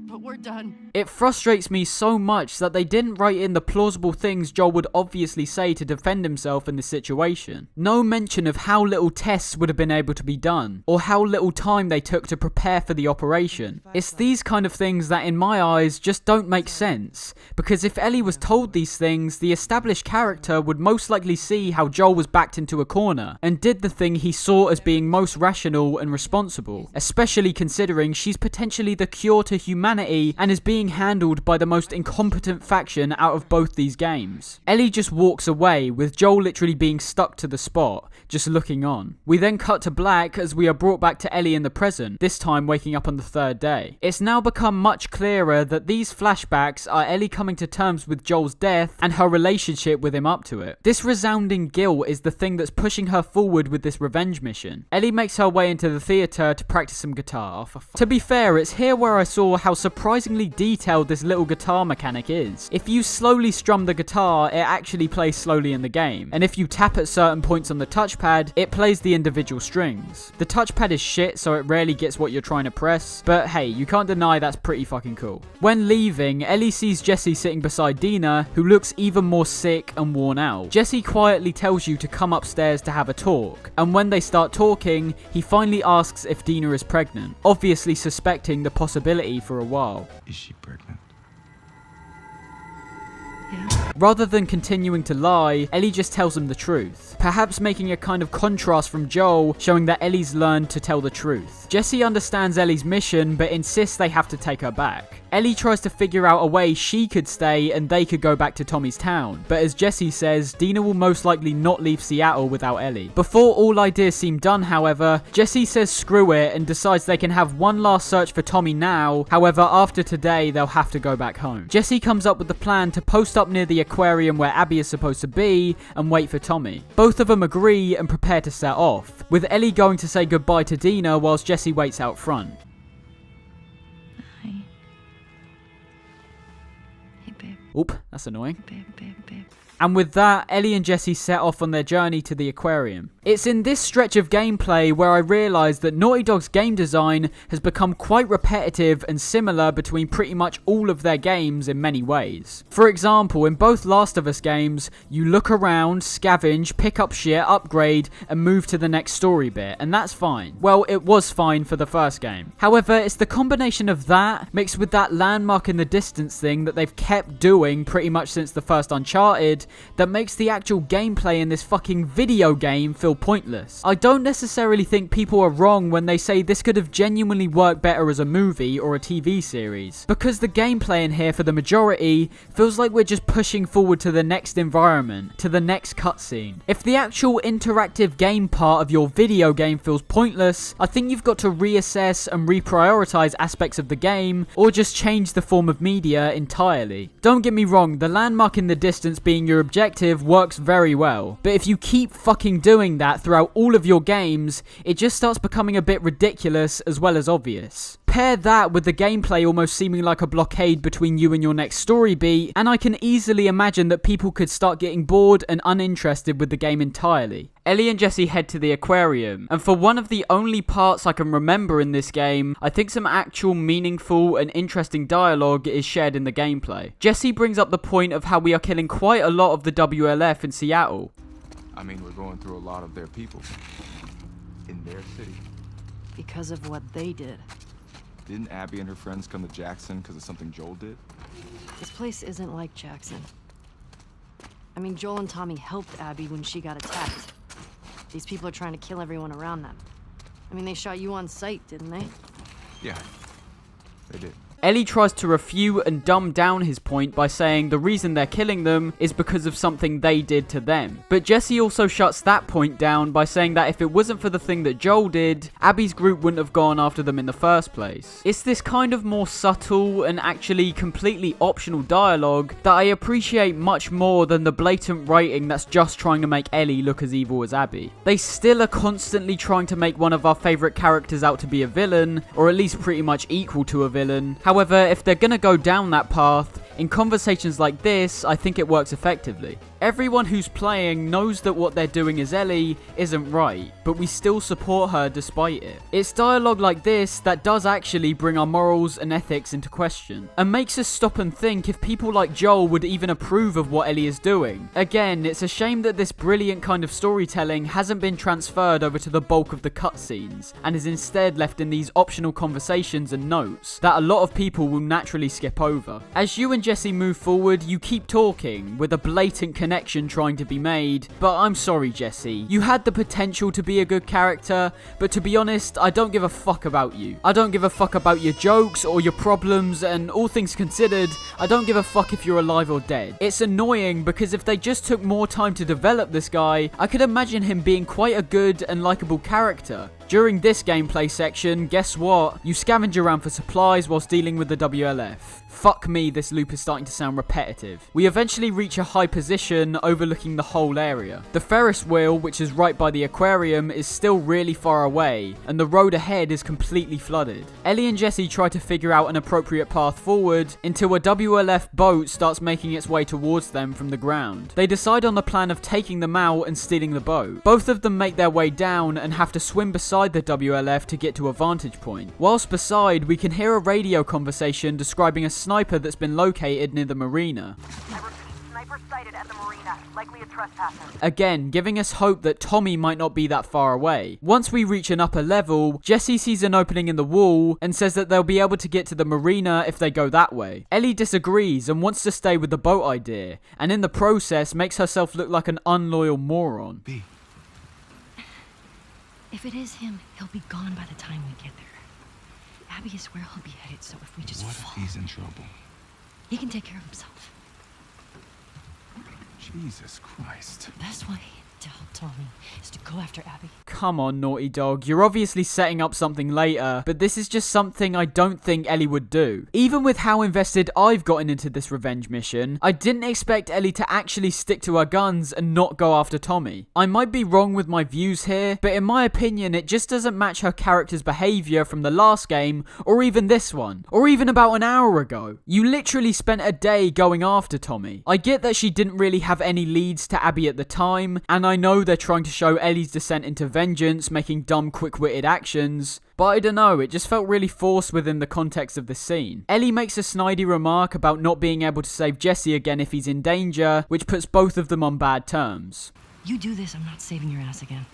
But we're done. It frustrates me so much that they didn't write in the plausible things Joel would obviously say to defend himself in this situation. No mention of how little tests would have been able to be done, or how little time they took to prepare for the operation. It's these kind of things that in my eyes just don't make sense, because if Ellie was told these things, the established character would most likely see how Joel was backed into a corner, and did the thing he saw as being most rational and responsible, especially considering she's potentially the cure to humanity and is being handled by the most incompetent faction out of both these games. Ellie just walks away, with Joel literally being stuck to the spot, just looking on. We then cut to black as we are brought back to Ellie in the present, this time waking up on the third day. It's now become much clearer that these flashbacks are Ellie coming to terms with Joel's death and her relationship with him up to it. This resounding guilt is the thing that's pushing her forward with this revenge mission. Ellie makes her way into the theatre to practice some guitar. To be fair, it's here where I saw how surprisingly detailed this little guitar mechanic is. If you slowly strum the guitar, it actually plays slowly in the game, and if you tap at certain points on the touchpad, it plays the individual strings. The touchpad is shit, so it rarely gets what you're trying to press, but hey, you can't deny that's pretty fucking cool. When leaving, Ellie sees Jesse sitting beside Dina, who looks even more sick and worn out. Jesse quietly tells you to come upstairs to have a talk, and when they start talking, he finally asks if Dina is pregnant, obviously suspecting the possibility for a while. Is she pregnant? Rather than continuing to lie, Ellie just tells him the truth, perhaps making a kind of contrast from Joel, showing that Ellie's learned to tell the truth. Jesse understands Ellie's mission, but insists they have to take her back. Ellie tries to figure out a way she could stay and they could go back to Tommy's town, but as Jesse says, Dina will most likely not leave Seattle without Ellie. Before all ideas seem done, however, Jesse says screw it and decides they can have one last search for Tommy now, however after today they'll have to go back home. Jesse comes up with the plan to post up near the aquarium where Abby is supposed to be and wait for Tommy. Both of them agree and prepare to set off, with Ellie going to say goodbye to Dina whilst Jesse waits out front. Oop, that's annoying. And with that, Ellie and Jesse set off on their journey to the aquarium. It's in this stretch of gameplay where I realised that Naughty Dog's game design has become quite repetitive and similar between pretty much all of their games in many ways. For example, in both Last of Us games, you look around, scavenge, pick up shit, upgrade, and move to the next story bit, and that's fine. Well, it was fine for the first game. However, it's the combination of that, mixed with that landmark in the distance thing that they've kept doing pretty much since the first Uncharted, that makes the actual gameplay in this fucking video game feel pointless. I don't necessarily think people are wrong when they say this could have genuinely worked better as a movie or a TV series, because the gameplay in here for the majority feels like we're just pushing forward to the next environment, to the next cutscene. If the actual interactive game part of your video game feels pointless, I think you've got to reassess and reprioritize aspects of the game, or just change the form of media entirely. Don't get me wrong, the landmark in the distance being your objective works very well, but if you keep fucking doing that throughout all of your games, it just starts becoming a bit ridiculous as well as obvious. Pair that with the gameplay almost seeming like a blockade between you and your next story beat, and I can easily imagine that people could start getting bored and uninterested with the game entirely. Ellie and Jesse head to the aquarium, and for one of the only parts I can remember in this game, I think some actual meaningful and interesting dialogue is shared in the gameplay. Jesse brings up the point of how we are killing quite a lot of the WLF in Seattle. I mean, we're going through a lot of their people. In their city. Because of what they did. Didn't Abby and her friends come to Jackson because of something Joel did? This place isn't like Jackson. I mean, Joel and Tommy helped Abby when she got attacked. These people are trying to kill everyone around them. I mean, they shot you on sight, didn't they? Yeah, they did. Ellie tries to refute and dumb down his point by saying the reason they're killing them is because of something they did to them. But Jesse also shuts that point down by saying that if it wasn't for the thing that Joel did, Abby's group wouldn't have gone after them in the first place. It's this kind of more subtle and actually completely optional dialogue that I appreciate much more than the blatant writing that's just trying to make Ellie look as evil as Abby. They still are constantly trying to make one of our favourite characters out to be a villain, or at least pretty much equal to a villain. However, if they're gonna go down that path, in conversations like this, I think it works effectively. Everyone who's playing knows that what they're doing as Ellie isn't right, but we still support her despite it. It's dialogue like this that does actually bring our morals and ethics into question, and makes us stop and think if people like Joel would even approve of what Ellie is doing. Again, it's a shame that this brilliant kind of storytelling hasn't been transferred over to the bulk of the cutscenes, and is instead left in these optional conversations and notes that a lot of people will naturally skip over. As you and Jesse move forward, you keep talking, with a blatant connection trying to be made, but I'm sorry Jesse, you had the potential to be a good character, but to be honest, I don't give a fuck about you. I don't give a fuck about your jokes or your problems, and all things considered, I don't give a fuck if you're alive or dead. It's annoying because if they just took more time to develop this guy, I could imagine him being quite a good and likable character. During this gameplay section, guess what? You scavenge around for supplies whilst dealing with the WLF. Fuck me, this loop is starting to sound repetitive. We eventually reach a high position overlooking the whole area. The Ferris wheel, which is right by the aquarium, is still really far away, and the road ahead is completely flooded. Ellie and Jesse try to figure out an appropriate path forward until a WLF boat starts making its way towards them from the ground. They decide on the plan of taking them out and stealing the boat. Both of them make their way down and have to swim beside the WLF to get to a vantage point. Whilst beside, we can hear a radio conversation describing a sniper that's been located near the marina. Sniper sighted at the marina, likely a trespasser. Again, giving us hope that Tommy might not be that far away. Once we reach an upper level, Jesse sees an opening in the wall and says that they'll be able to get to the marina if they go that way. Ellie disagrees and wants to stay with the boat idea, and in the process makes herself look like an unloyal moron. If it is him, he'll be gone by the time we get there. Abby is where he'll be headed, so if we just What if he's in trouble? he can take care of himself. Jesus Christ. The best way to help Tommy is to go after Abby. Come on, Naughty Dog, you're obviously setting up something later, but this is just something I don't think Ellie would do. Even with how invested I've gotten into this revenge mission, I didn't expect Ellie to actually stick to her guns and not go after Tommy. I might be wrong with my views here, but in my opinion it just doesn't match her character's behaviour from the last game, or even this one, or even about an hour ago. You literally spent a day going after Tommy. I get that she didn't really have any leads to Abby at the time, and I know they're trying to show Ellie's descent into vengeance, making dumb quick-witted actions, but I don't know, it just felt really forced within the context of the scene. Ellie makes a snidey remark about not being able to save Jesse again if he's in danger, which puts both of them on bad terms. You do this, I'm not saving your ass again.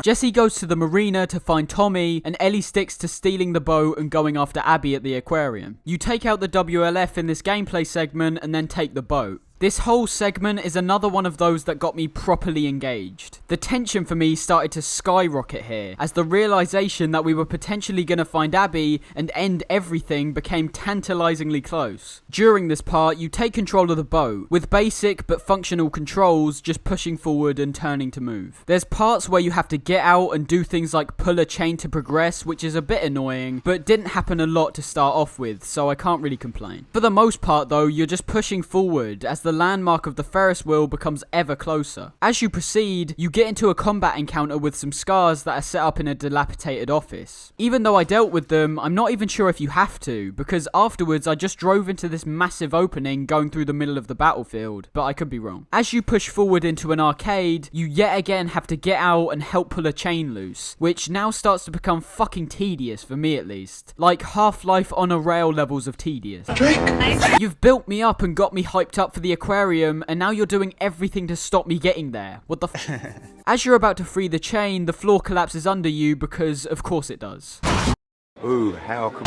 Jesse goes to the marina to find Tommy, and Ellie sticks to stealing the boat and going after Abby at the aquarium. You take out the WLF in this gameplay segment and then take the boat. This whole segment is another one of those that got me properly engaged. The tension for me started to skyrocket here, as the realization that we were potentially going to find Abby and end everything became tantalizingly close. During this part, you take control of the boat, with basic but functional controls just pushing forward and turning to move. There's parts where you have to get out and do things like pull a chain to progress, which is a bit annoying, but didn't happen a lot to start off with, so I can't really complain. For the most part though, you're just pushing forward, as the landmark of the Ferris wheel becomes ever closer. As you proceed, you get into a combat encounter with some scars that are set up in a dilapidated office. Even though I dealt with them, I'm not even sure if you have to, because afterwards I just drove into this massive opening going through the middle of the battlefield, but I could be wrong. As you push forward into an arcade, you yet again have to get out and help pull a chain loose, which now starts to become fucking tedious, for me at least. Like Half-Life on a rail levels of tedious. You've built me up and got me hyped up for the aquarium, and now you're doing everything to stop me getting there. What the f? As you're about to free the chain, the floor collapses under you because, of course it does. Ooh, how come...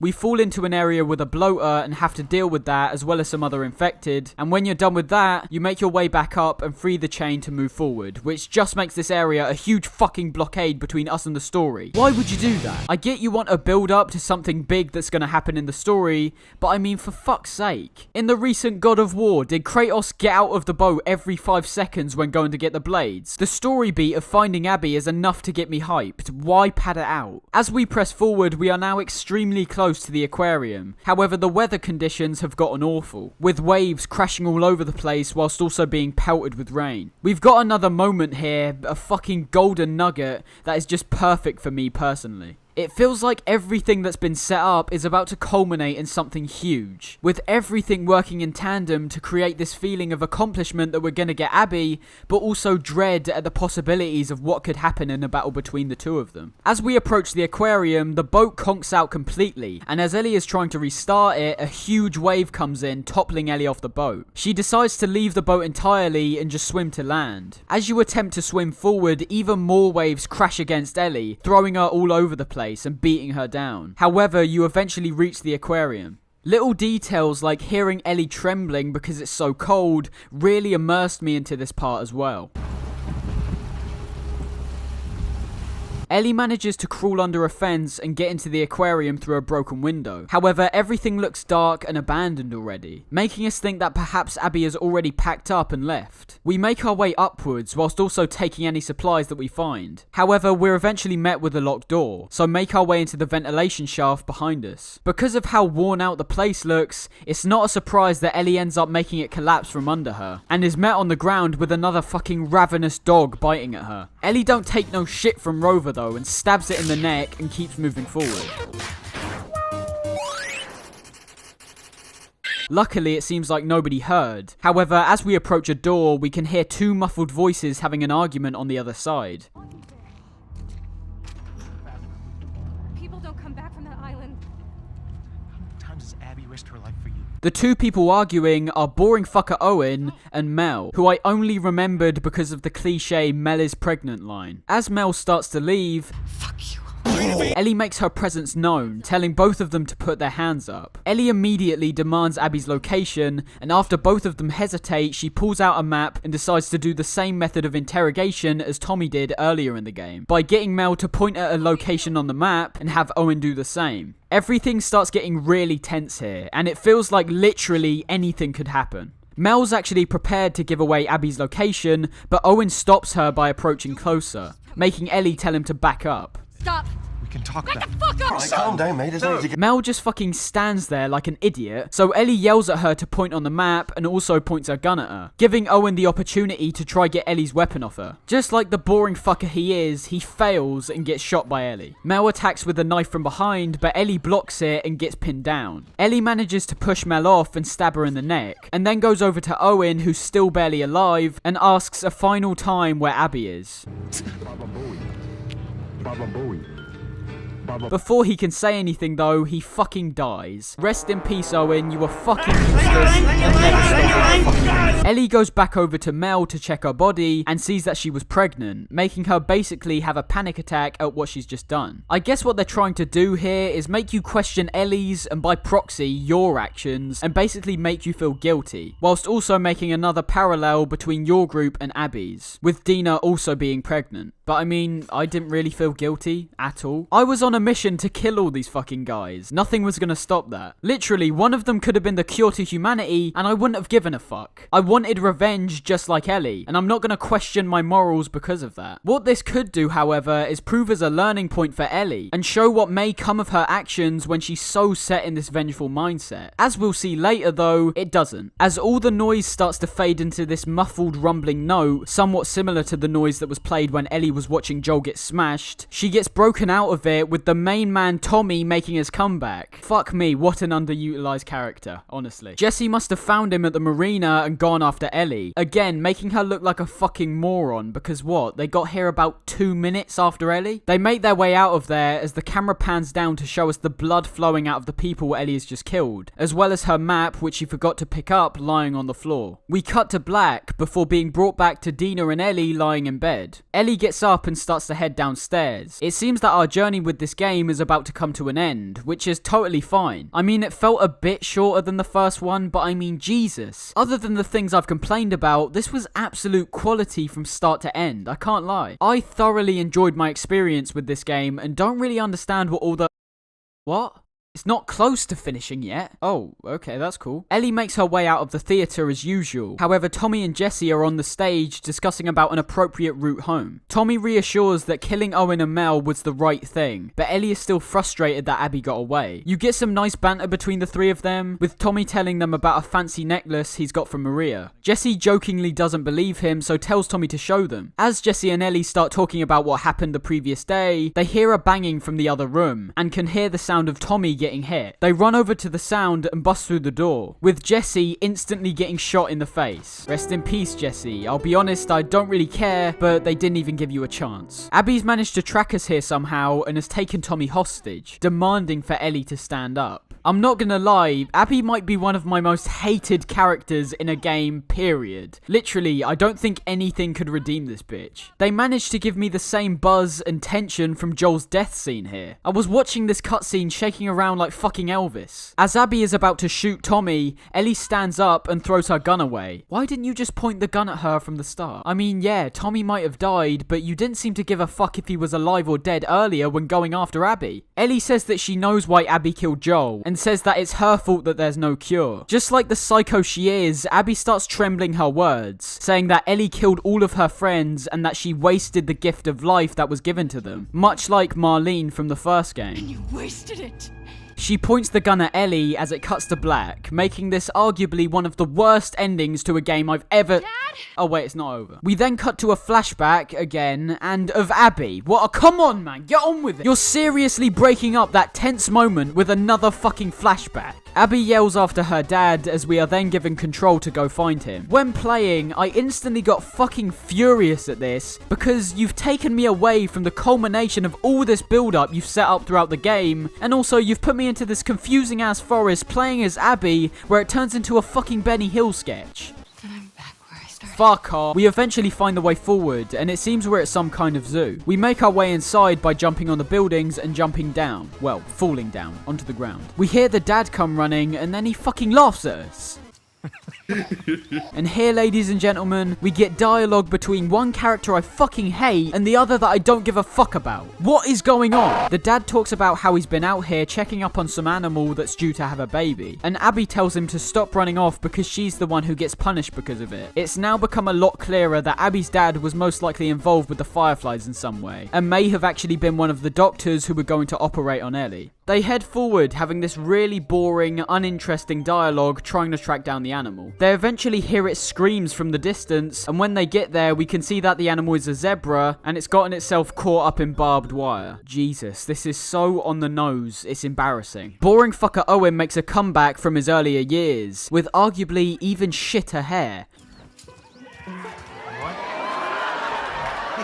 We fall into an area with a bloater and have to deal with that, as well as some other infected, and when you're done with that, you make your way back up and free the chain to move forward, which just makes this area a huge fucking blockade between us and the story. Why would you do that? I get you want a build up to something big that's gonna happen in the story, but I mean, for fuck's sake. In the recent God of War, did Kratos get out of the boat every 5 seconds when going to get the blades? The story beat of finding Abby is enough to get me hyped. Why pad it out? As we press forward, we are now extremely close to the aquarium. However, the weather conditions have gotten awful, with waves crashing all over the place whilst also being pelted with rain. We've got another moment here, a fucking golden nugget that is just perfect for me personally. It feels like everything that's been set up is about to culminate in something huge, with everything working in tandem to create this feeling of accomplishment that we're gonna get Abby, but also dread at the possibilities of what could happen in a battle between the two of them. As we approach the aquarium, the boat conks out completely, and as Ellie is trying to restart it, a huge wave comes in, toppling Ellie off the boat. She decides to leave the boat entirely and just swim to land. As you attempt to swim forward, even more waves crash against Ellie, throwing her all over the place and beating her down. However, you eventually reach the aquarium. Little details like hearing Ellie trembling because it's so cold really immersed me into this part as well. Ellie manages to crawl under a fence and get into the aquarium through a broken window. However, everything looks dark and abandoned already, making us think that perhaps Abby has already packed up and left. We make our way upwards whilst also taking any supplies that we find. However, we're eventually met with a locked door, so make our way into the ventilation shaft behind us. Because of how worn out the place looks, it's not a surprise that Ellie ends up making it collapse from under her, and is met on the ground with another fucking ravenous dog biting at her. Ellie don't take no shit from Rover though, and stabs it in the neck and keeps moving forward. Luckily, it seems like nobody heard. However, as we approach a door, we can hear two muffled voices having an argument on the other side. People don't come back from that island. How many times has Abby risked her life for you? The two people arguing are boring fucker Owen and Mel, who I only remembered because of the cliche Mel is pregnant line. As Mel starts to leave, fuck you. Ellie makes her presence known, telling both of them to put their hands up. Ellie immediately demands Abby's location, and after both of them hesitate, she pulls out a map and decides to do the same method of interrogation as Tommy did earlier in the game, by getting Mel to point at a location on the map and have Owen do the same. Everything starts getting really tense here, and it feels like literally anything could happen. Mel's actually prepared to give away Abby's location, but Owen stops her by approaching closer, making Ellie tell him to back up. Stop! We can talk about it. Fuck up! Right, calm down, mate. There's no need to get... Mel just fucking stands there like an idiot, so Ellie yells at her to point on the map and also points her gun at her, giving Owen the opportunity to try get Ellie's weapon off her. Just like the boring fucker he is, he fails and gets shot by Ellie. Mel attacks with a knife from behind, but Ellie blocks it and gets pinned down. Ellie manages to push Mel off and stab her in the neck, and then goes over to Owen, who's still barely alive, and asks a final time where Abby is. Before he can say anything though, he fucking dies. Rest in peace, Owen, you were fucking useless and never stopped fucking. Ellie goes back over to Mel to check her body and sees that she was pregnant, making her basically have a panic attack at what she's just done. I guess what they're trying to do here is make you question Ellie's, and by proxy, your actions, and basically make you feel guilty, whilst also making another parallel between your group and Abby's, with Dina also being pregnant. But I mean, I didn't really feel guilty at all. I was on a mission to kill all these fucking guys. Nothing was gonna stop that. Literally, one of them could have been the cure to humanity, and I wouldn't have given a fuck. I wanted wanted revenge just like Ellie, and I'm not going to question my morals because of that. What this could do, however, is prove as a learning point for Ellie, and show what may come of her actions when she's so set in this vengeful mindset. As we'll see later though, it doesn't. As all the noise starts to fade into this muffled rumbling note, somewhat similar to the noise that was played when Ellie was watching Joel get smashed, she gets broken out of it with the main man Tommy making his comeback. Fuck me, what an underutilized character, honestly. Jesse must have found him at the marina and gone after Ellie. Again, making her look like a fucking moron, because what? They got here about 2 minutes after Ellie? They make their way out of there as the camera pans down to show us the blood flowing out of the people Ellie has just killed, as well as her map, which she forgot to pick up, lying on the floor. We cut to black before being brought back to Dina and Ellie lying in bed. Ellie gets up and starts to head downstairs. It seems that our journey with this game is about to come to an end, which is totally fine. I mean, it felt a bit shorter than the first one, but I mean, Jesus. Other than the things I've complained about, this was absolute quality from start to end, I can't lie. I thoroughly enjoyed my experience with this game and don't really understand what all the... What? It's not close to finishing yet. Oh, okay, that's cool. Ellie makes her way out of the theatre as usual. However, Tommy and Jesse are on the stage discussing about an appropriate route home. Tommy reassures that killing Owen and Mel was the right thing, but Ellie is still frustrated that Abby got away. You get some nice banter between the three of them, with Tommy telling them about a fancy necklace he's got from Maria. Jesse jokingly doesn't believe him, so tells Tommy to show them. As Jesse and Ellie start talking about what happened the previous day, they hear a banging from the other room, and can hear the sound of Tommy getting hit. They run over to the sound and bust through the door, with Jesse instantly getting shot in the face. Rest in peace, Jesse. I'll be honest, I don't really care, but they didn't even give you a chance. Abby's managed to track us here somehow and has taken Tommy hostage, demanding for Ellie to stand up. I'm not gonna lie, Abby might be one of my most hated characters in a game, period. Literally, I don't think anything could redeem this bitch. They managed to give me the same buzz and tension from Joel's death scene here. I was watching this cutscene shaking around like fucking Elvis. As Abby is about to shoot Tommy, Ellie stands up and throws her gun away. Why didn't you just point the gun at her from the start? I mean, yeah, Tommy might have died, but you didn't seem to give a fuck if he was alive or dead earlier when going after Abby. Ellie says that she knows why Abby killed Joel, and says that it's her fault that there's no cure. Just like the psycho she is, Abby starts trembling her words, saying that Ellie killed all of her friends and that she wasted the gift of life that was given to them, much like Marlene from the first game. And you wasted it. She points the gun at Ellie as it cuts to black, making this arguably one of the worst endings to a game I've ever... Dad? Oh wait, it's not over. We then cut to a flashback again, and of Abby. What? Come on, man, get on with it. You're seriously breaking up that tense moment with another fucking flashback. Abby yells after her dad as we are then given control to go find him. When playing, I instantly got fucking furious at this because you've taken me away from the culmination of all this build-up you've set up throughout the game, and also you've put me into this confusing ass forest playing as Abby where it turns into a fucking Benny Hill sketch. Fuck off. We eventually find the way forward, and it seems we're at some kind of zoo. We make our way inside by jumping on the buildings and jumping down. Well, falling down onto the ground. We hear the dad come running, and then he fucking laughs at us. And here, ladies and gentlemen, we get dialogue between one character I fucking hate and the other that I don't give a fuck about. What is going on? The dad talks about how he's been out here checking up on some animal that's due to have a baby, and Abby tells him to stop running off because she's the one who gets punished because of it. It's now become a lot clearer that Abby's dad was most likely involved with the Fireflies in some way, and may have actually been one of the doctors who were going to operate on Ellie. They head forward, having this really boring, uninteresting dialogue trying to track down the animal. They eventually hear its screams from the distance, and when they get there, we can see that the animal is a zebra, and it's gotten itself caught up in barbed wire. Jesus, this is so on the nose, it's embarrassing. Boring fucker Owen makes a comeback from his earlier years, with arguably even shitter hair.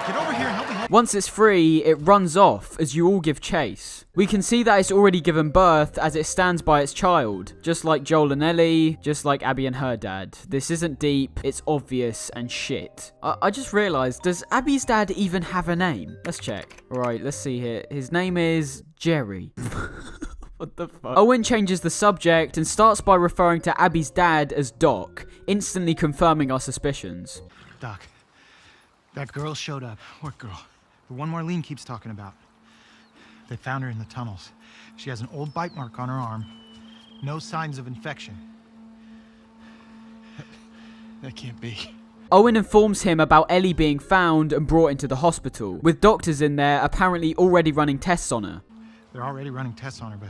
Get over here and help me. Once it's free, it runs off as you all give chase. We can see that it's already given birth as it stands by its child, just like Joel and Ellie, just like Abby and her dad. This isn't deep, it's obvious and shit. I just realised, does Abby's dad even have a name? Let's check. Alright, let's see here. His name is Jerry. What the fuck? Owen changes the subject and starts by referring to Abby's dad as Doc, instantly confirming our suspicions. Doc, that girl showed up. What girl? The one Marlene keeps talking about. They found her in the tunnels. She has an old bite mark on her arm. No signs of infection. That can't be. Owen informs him about Ellie being found and brought into the hospital, with doctors in there apparently already running tests on her. They're already running tests on her, but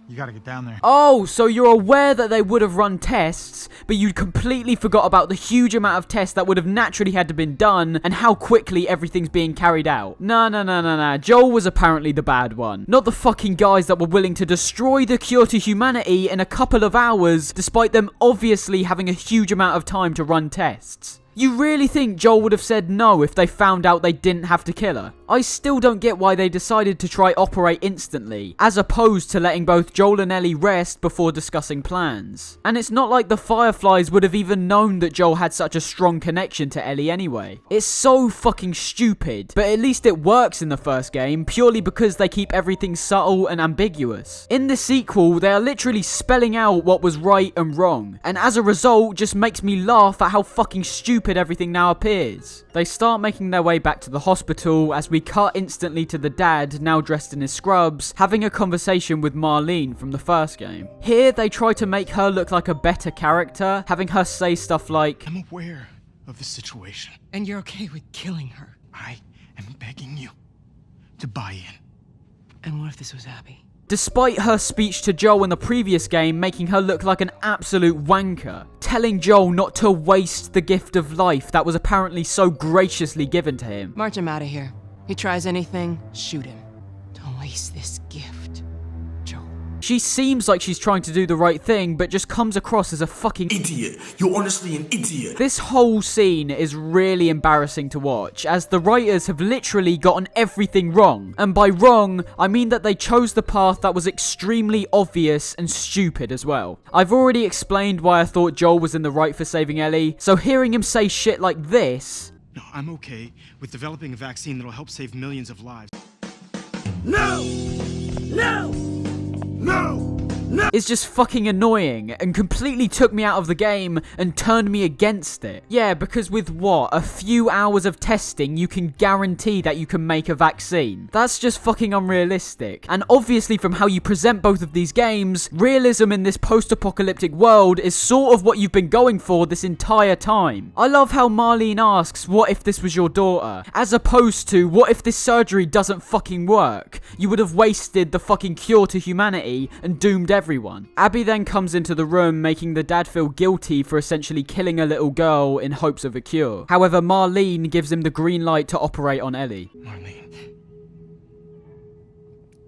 you gotta get down there. Oh, so you're aware that they would have run tests, but you completely forgot about the huge amount of tests that would have naturally had to been done and how quickly everything's being carried out. No. Joel was apparently the bad one, not the fucking guys that were willing to destroy the cure to humanity in a couple of hours, despite them obviously having a huge amount of time to run tests. You really think Joel would have said no if they found out they didn't have to kill her? I still don't get why they decided to try operate instantly, as opposed to letting both Joel and Ellie rest before discussing plans. And it's not like the Fireflies would have even known that Joel had such a strong connection to Ellie anyway. It's so fucking stupid, but at least it works in the first game purely because they keep everything subtle and ambiguous. In the sequel, they are literally spelling out what was right and wrong, and as a result just makes me laugh at how fucking stupid everything now appears. They start making their way back to the hospital as we cut instantly to the dad, now dressed in his scrubs, having a conversation with Marlene from the first game. Here they try to make her look like a better character, having her say stuff like, I'm aware of the situation. And you're okay with killing her? I am begging you to buy in. And what if this was Abby? Despite her speech to Joel in the previous game making her look like an absolute wanker, telling Joel not to waste the gift of life that was apparently so graciously given to him. March him out of here. He tries anything, shoot him. Don't waste this gift, Joel. She seems like she's trying to do the right thing, but just comes across as a fucking idiot. You're honestly an idiot. This whole scene is really embarrassing to watch, as the writers have literally gotten everything wrong. And by wrong, I mean that they chose the path that was extremely obvious and stupid as well. I've already explained why I thought Joel was in the right for saving Ellie, so hearing him say shit like this... No, I'm okay with developing a vaccine that'll help save millions of lives. No! It's just fucking annoying and completely took me out of the game and turned me against it. Yeah, because with what? A few hours of testing, you can guarantee that you can make a vaccine. That's just fucking unrealistic. And obviously from how you present both of these games, realism in this post-apocalyptic world is sort of what you've been going for this entire time. I love how Marlene asks, what if this was your daughter? As opposed to, what if this surgery doesn't fucking work? You would have wasted the fucking cure to humanity and doomed everyone. Abby then comes into the room, making the dad feel guilty for essentially killing a little girl in hopes of a cure. However, Marlene gives him the green light to operate on Ellie. Marlene.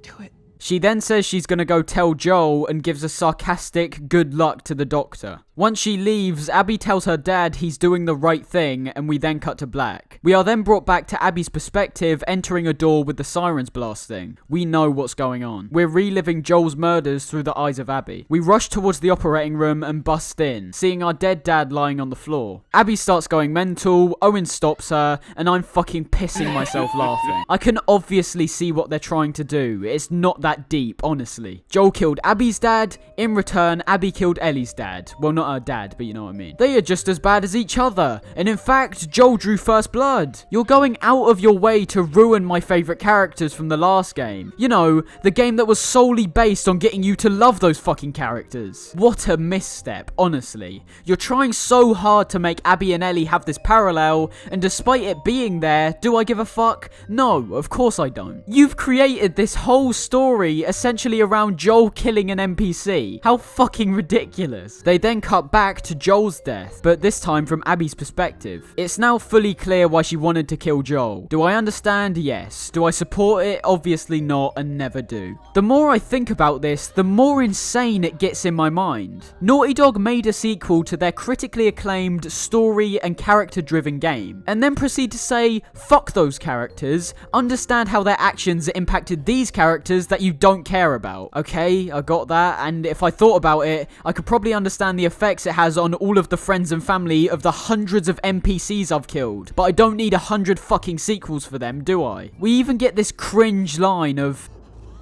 Do it. She then says she's gonna go tell Joel and gives a sarcastic good luck to the doctor. Once she leaves, Abby tells her dad he's doing the right thing, and we then cut to black. We are then brought back to Abby's perspective, entering a door with the sirens blasting. We know what's going on. We're reliving Joel's murders through the eyes of Abby. We rush towards the operating room and bust in, seeing our dead dad lying on the floor. Abby starts going mental, Owen stops her, and I'm fucking pissing myself laughing. I can obviously see what they're trying to do. It's not that deep, honestly. Joel killed Abby's dad. In return, Abby killed Ellie's dad. Well, not her dad, but you know what I mean. They are just as bad as each other, and in fact, Joel drew first blood. You're going out of your way to ruin my favourite characters from the last game. You know, the game that was solely based on getting you to love those fucking characters. What a misstep, honestly. You're trying so hard to make Abby and Ellie have this parallel, and despite it being there, do I give a fuck? No, of course I don't. You've created this whole story essentially around Joel killing an NPC. How fucking ridiculous. They then cut back to Joel's death, but this time from Abby's perspective. It's now fully clear why she wanted to kill Joel. Do I understand? Yes. Do I support it? Obviously not, and never do. The more I think about this, the more insane it gets in my mind. Naughty Dog made a sequel to their critically acclaimed story and character-driven game, and then proceed to say, fuck those characters, understand how their actions impacted these characters that you don't care about. Okay, I got that, and if I thought about it, I could probably understand the effects it has on all of the friends and family of the hundreds of NPCs I've killed, but I don't need 100 fucking sequels for them, do I? We even get this cringe line of,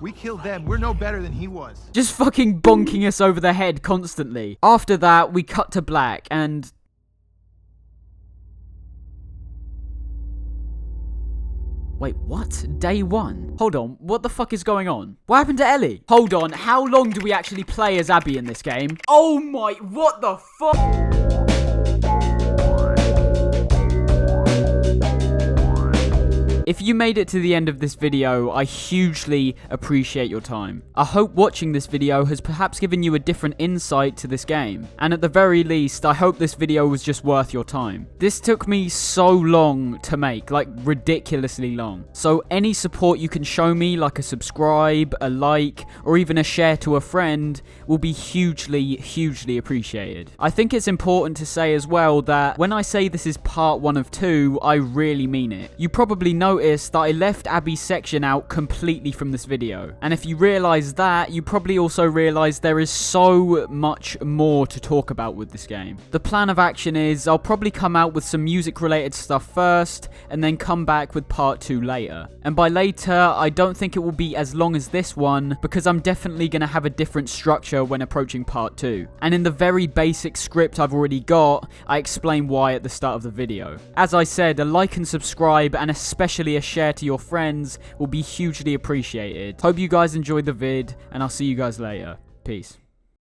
we killed them, we're no better than he was. Just fucking bonking us over the head constantly. After that, we cut to black, and... Wait, what? Day one? Hold on, what the fuck is going on? What happened to Ellie? Hold on, how long do we actually play as Abby in this game? Oh my, what the fuck? If you made it to the end of this video, I hugely appreciate your time. I hope watching this video has perhaps given you a different insight to this game, and at the very least, I hope this video was just worth your time. This took me so long to make, like ridiculously long. So any support you can show me, like a subscribe, a like, or even a share to a friend, will be hugely appreciated. I think it's important to say as well that when I say this is part 1 of 2, I really mean it. You probably noticed that I left Abby's section out completely from this video. And if you realise that, you probably also realise there is so much more to talk about with this game. The plan of action is I'll probably come out with some music related stuff first, and then come back with part 2 later. And by later, I don't think it will be as long as this one, because I'm definitely going to have a different structure when approaching part 2. And in the very basic script I've already got, I explain why at the start of the video. As I said, a like and subscribe, and especially a share to your friends will be hugely appreciated. Hope you guys enjoyed the vid, and I'll see you guys later. Peace.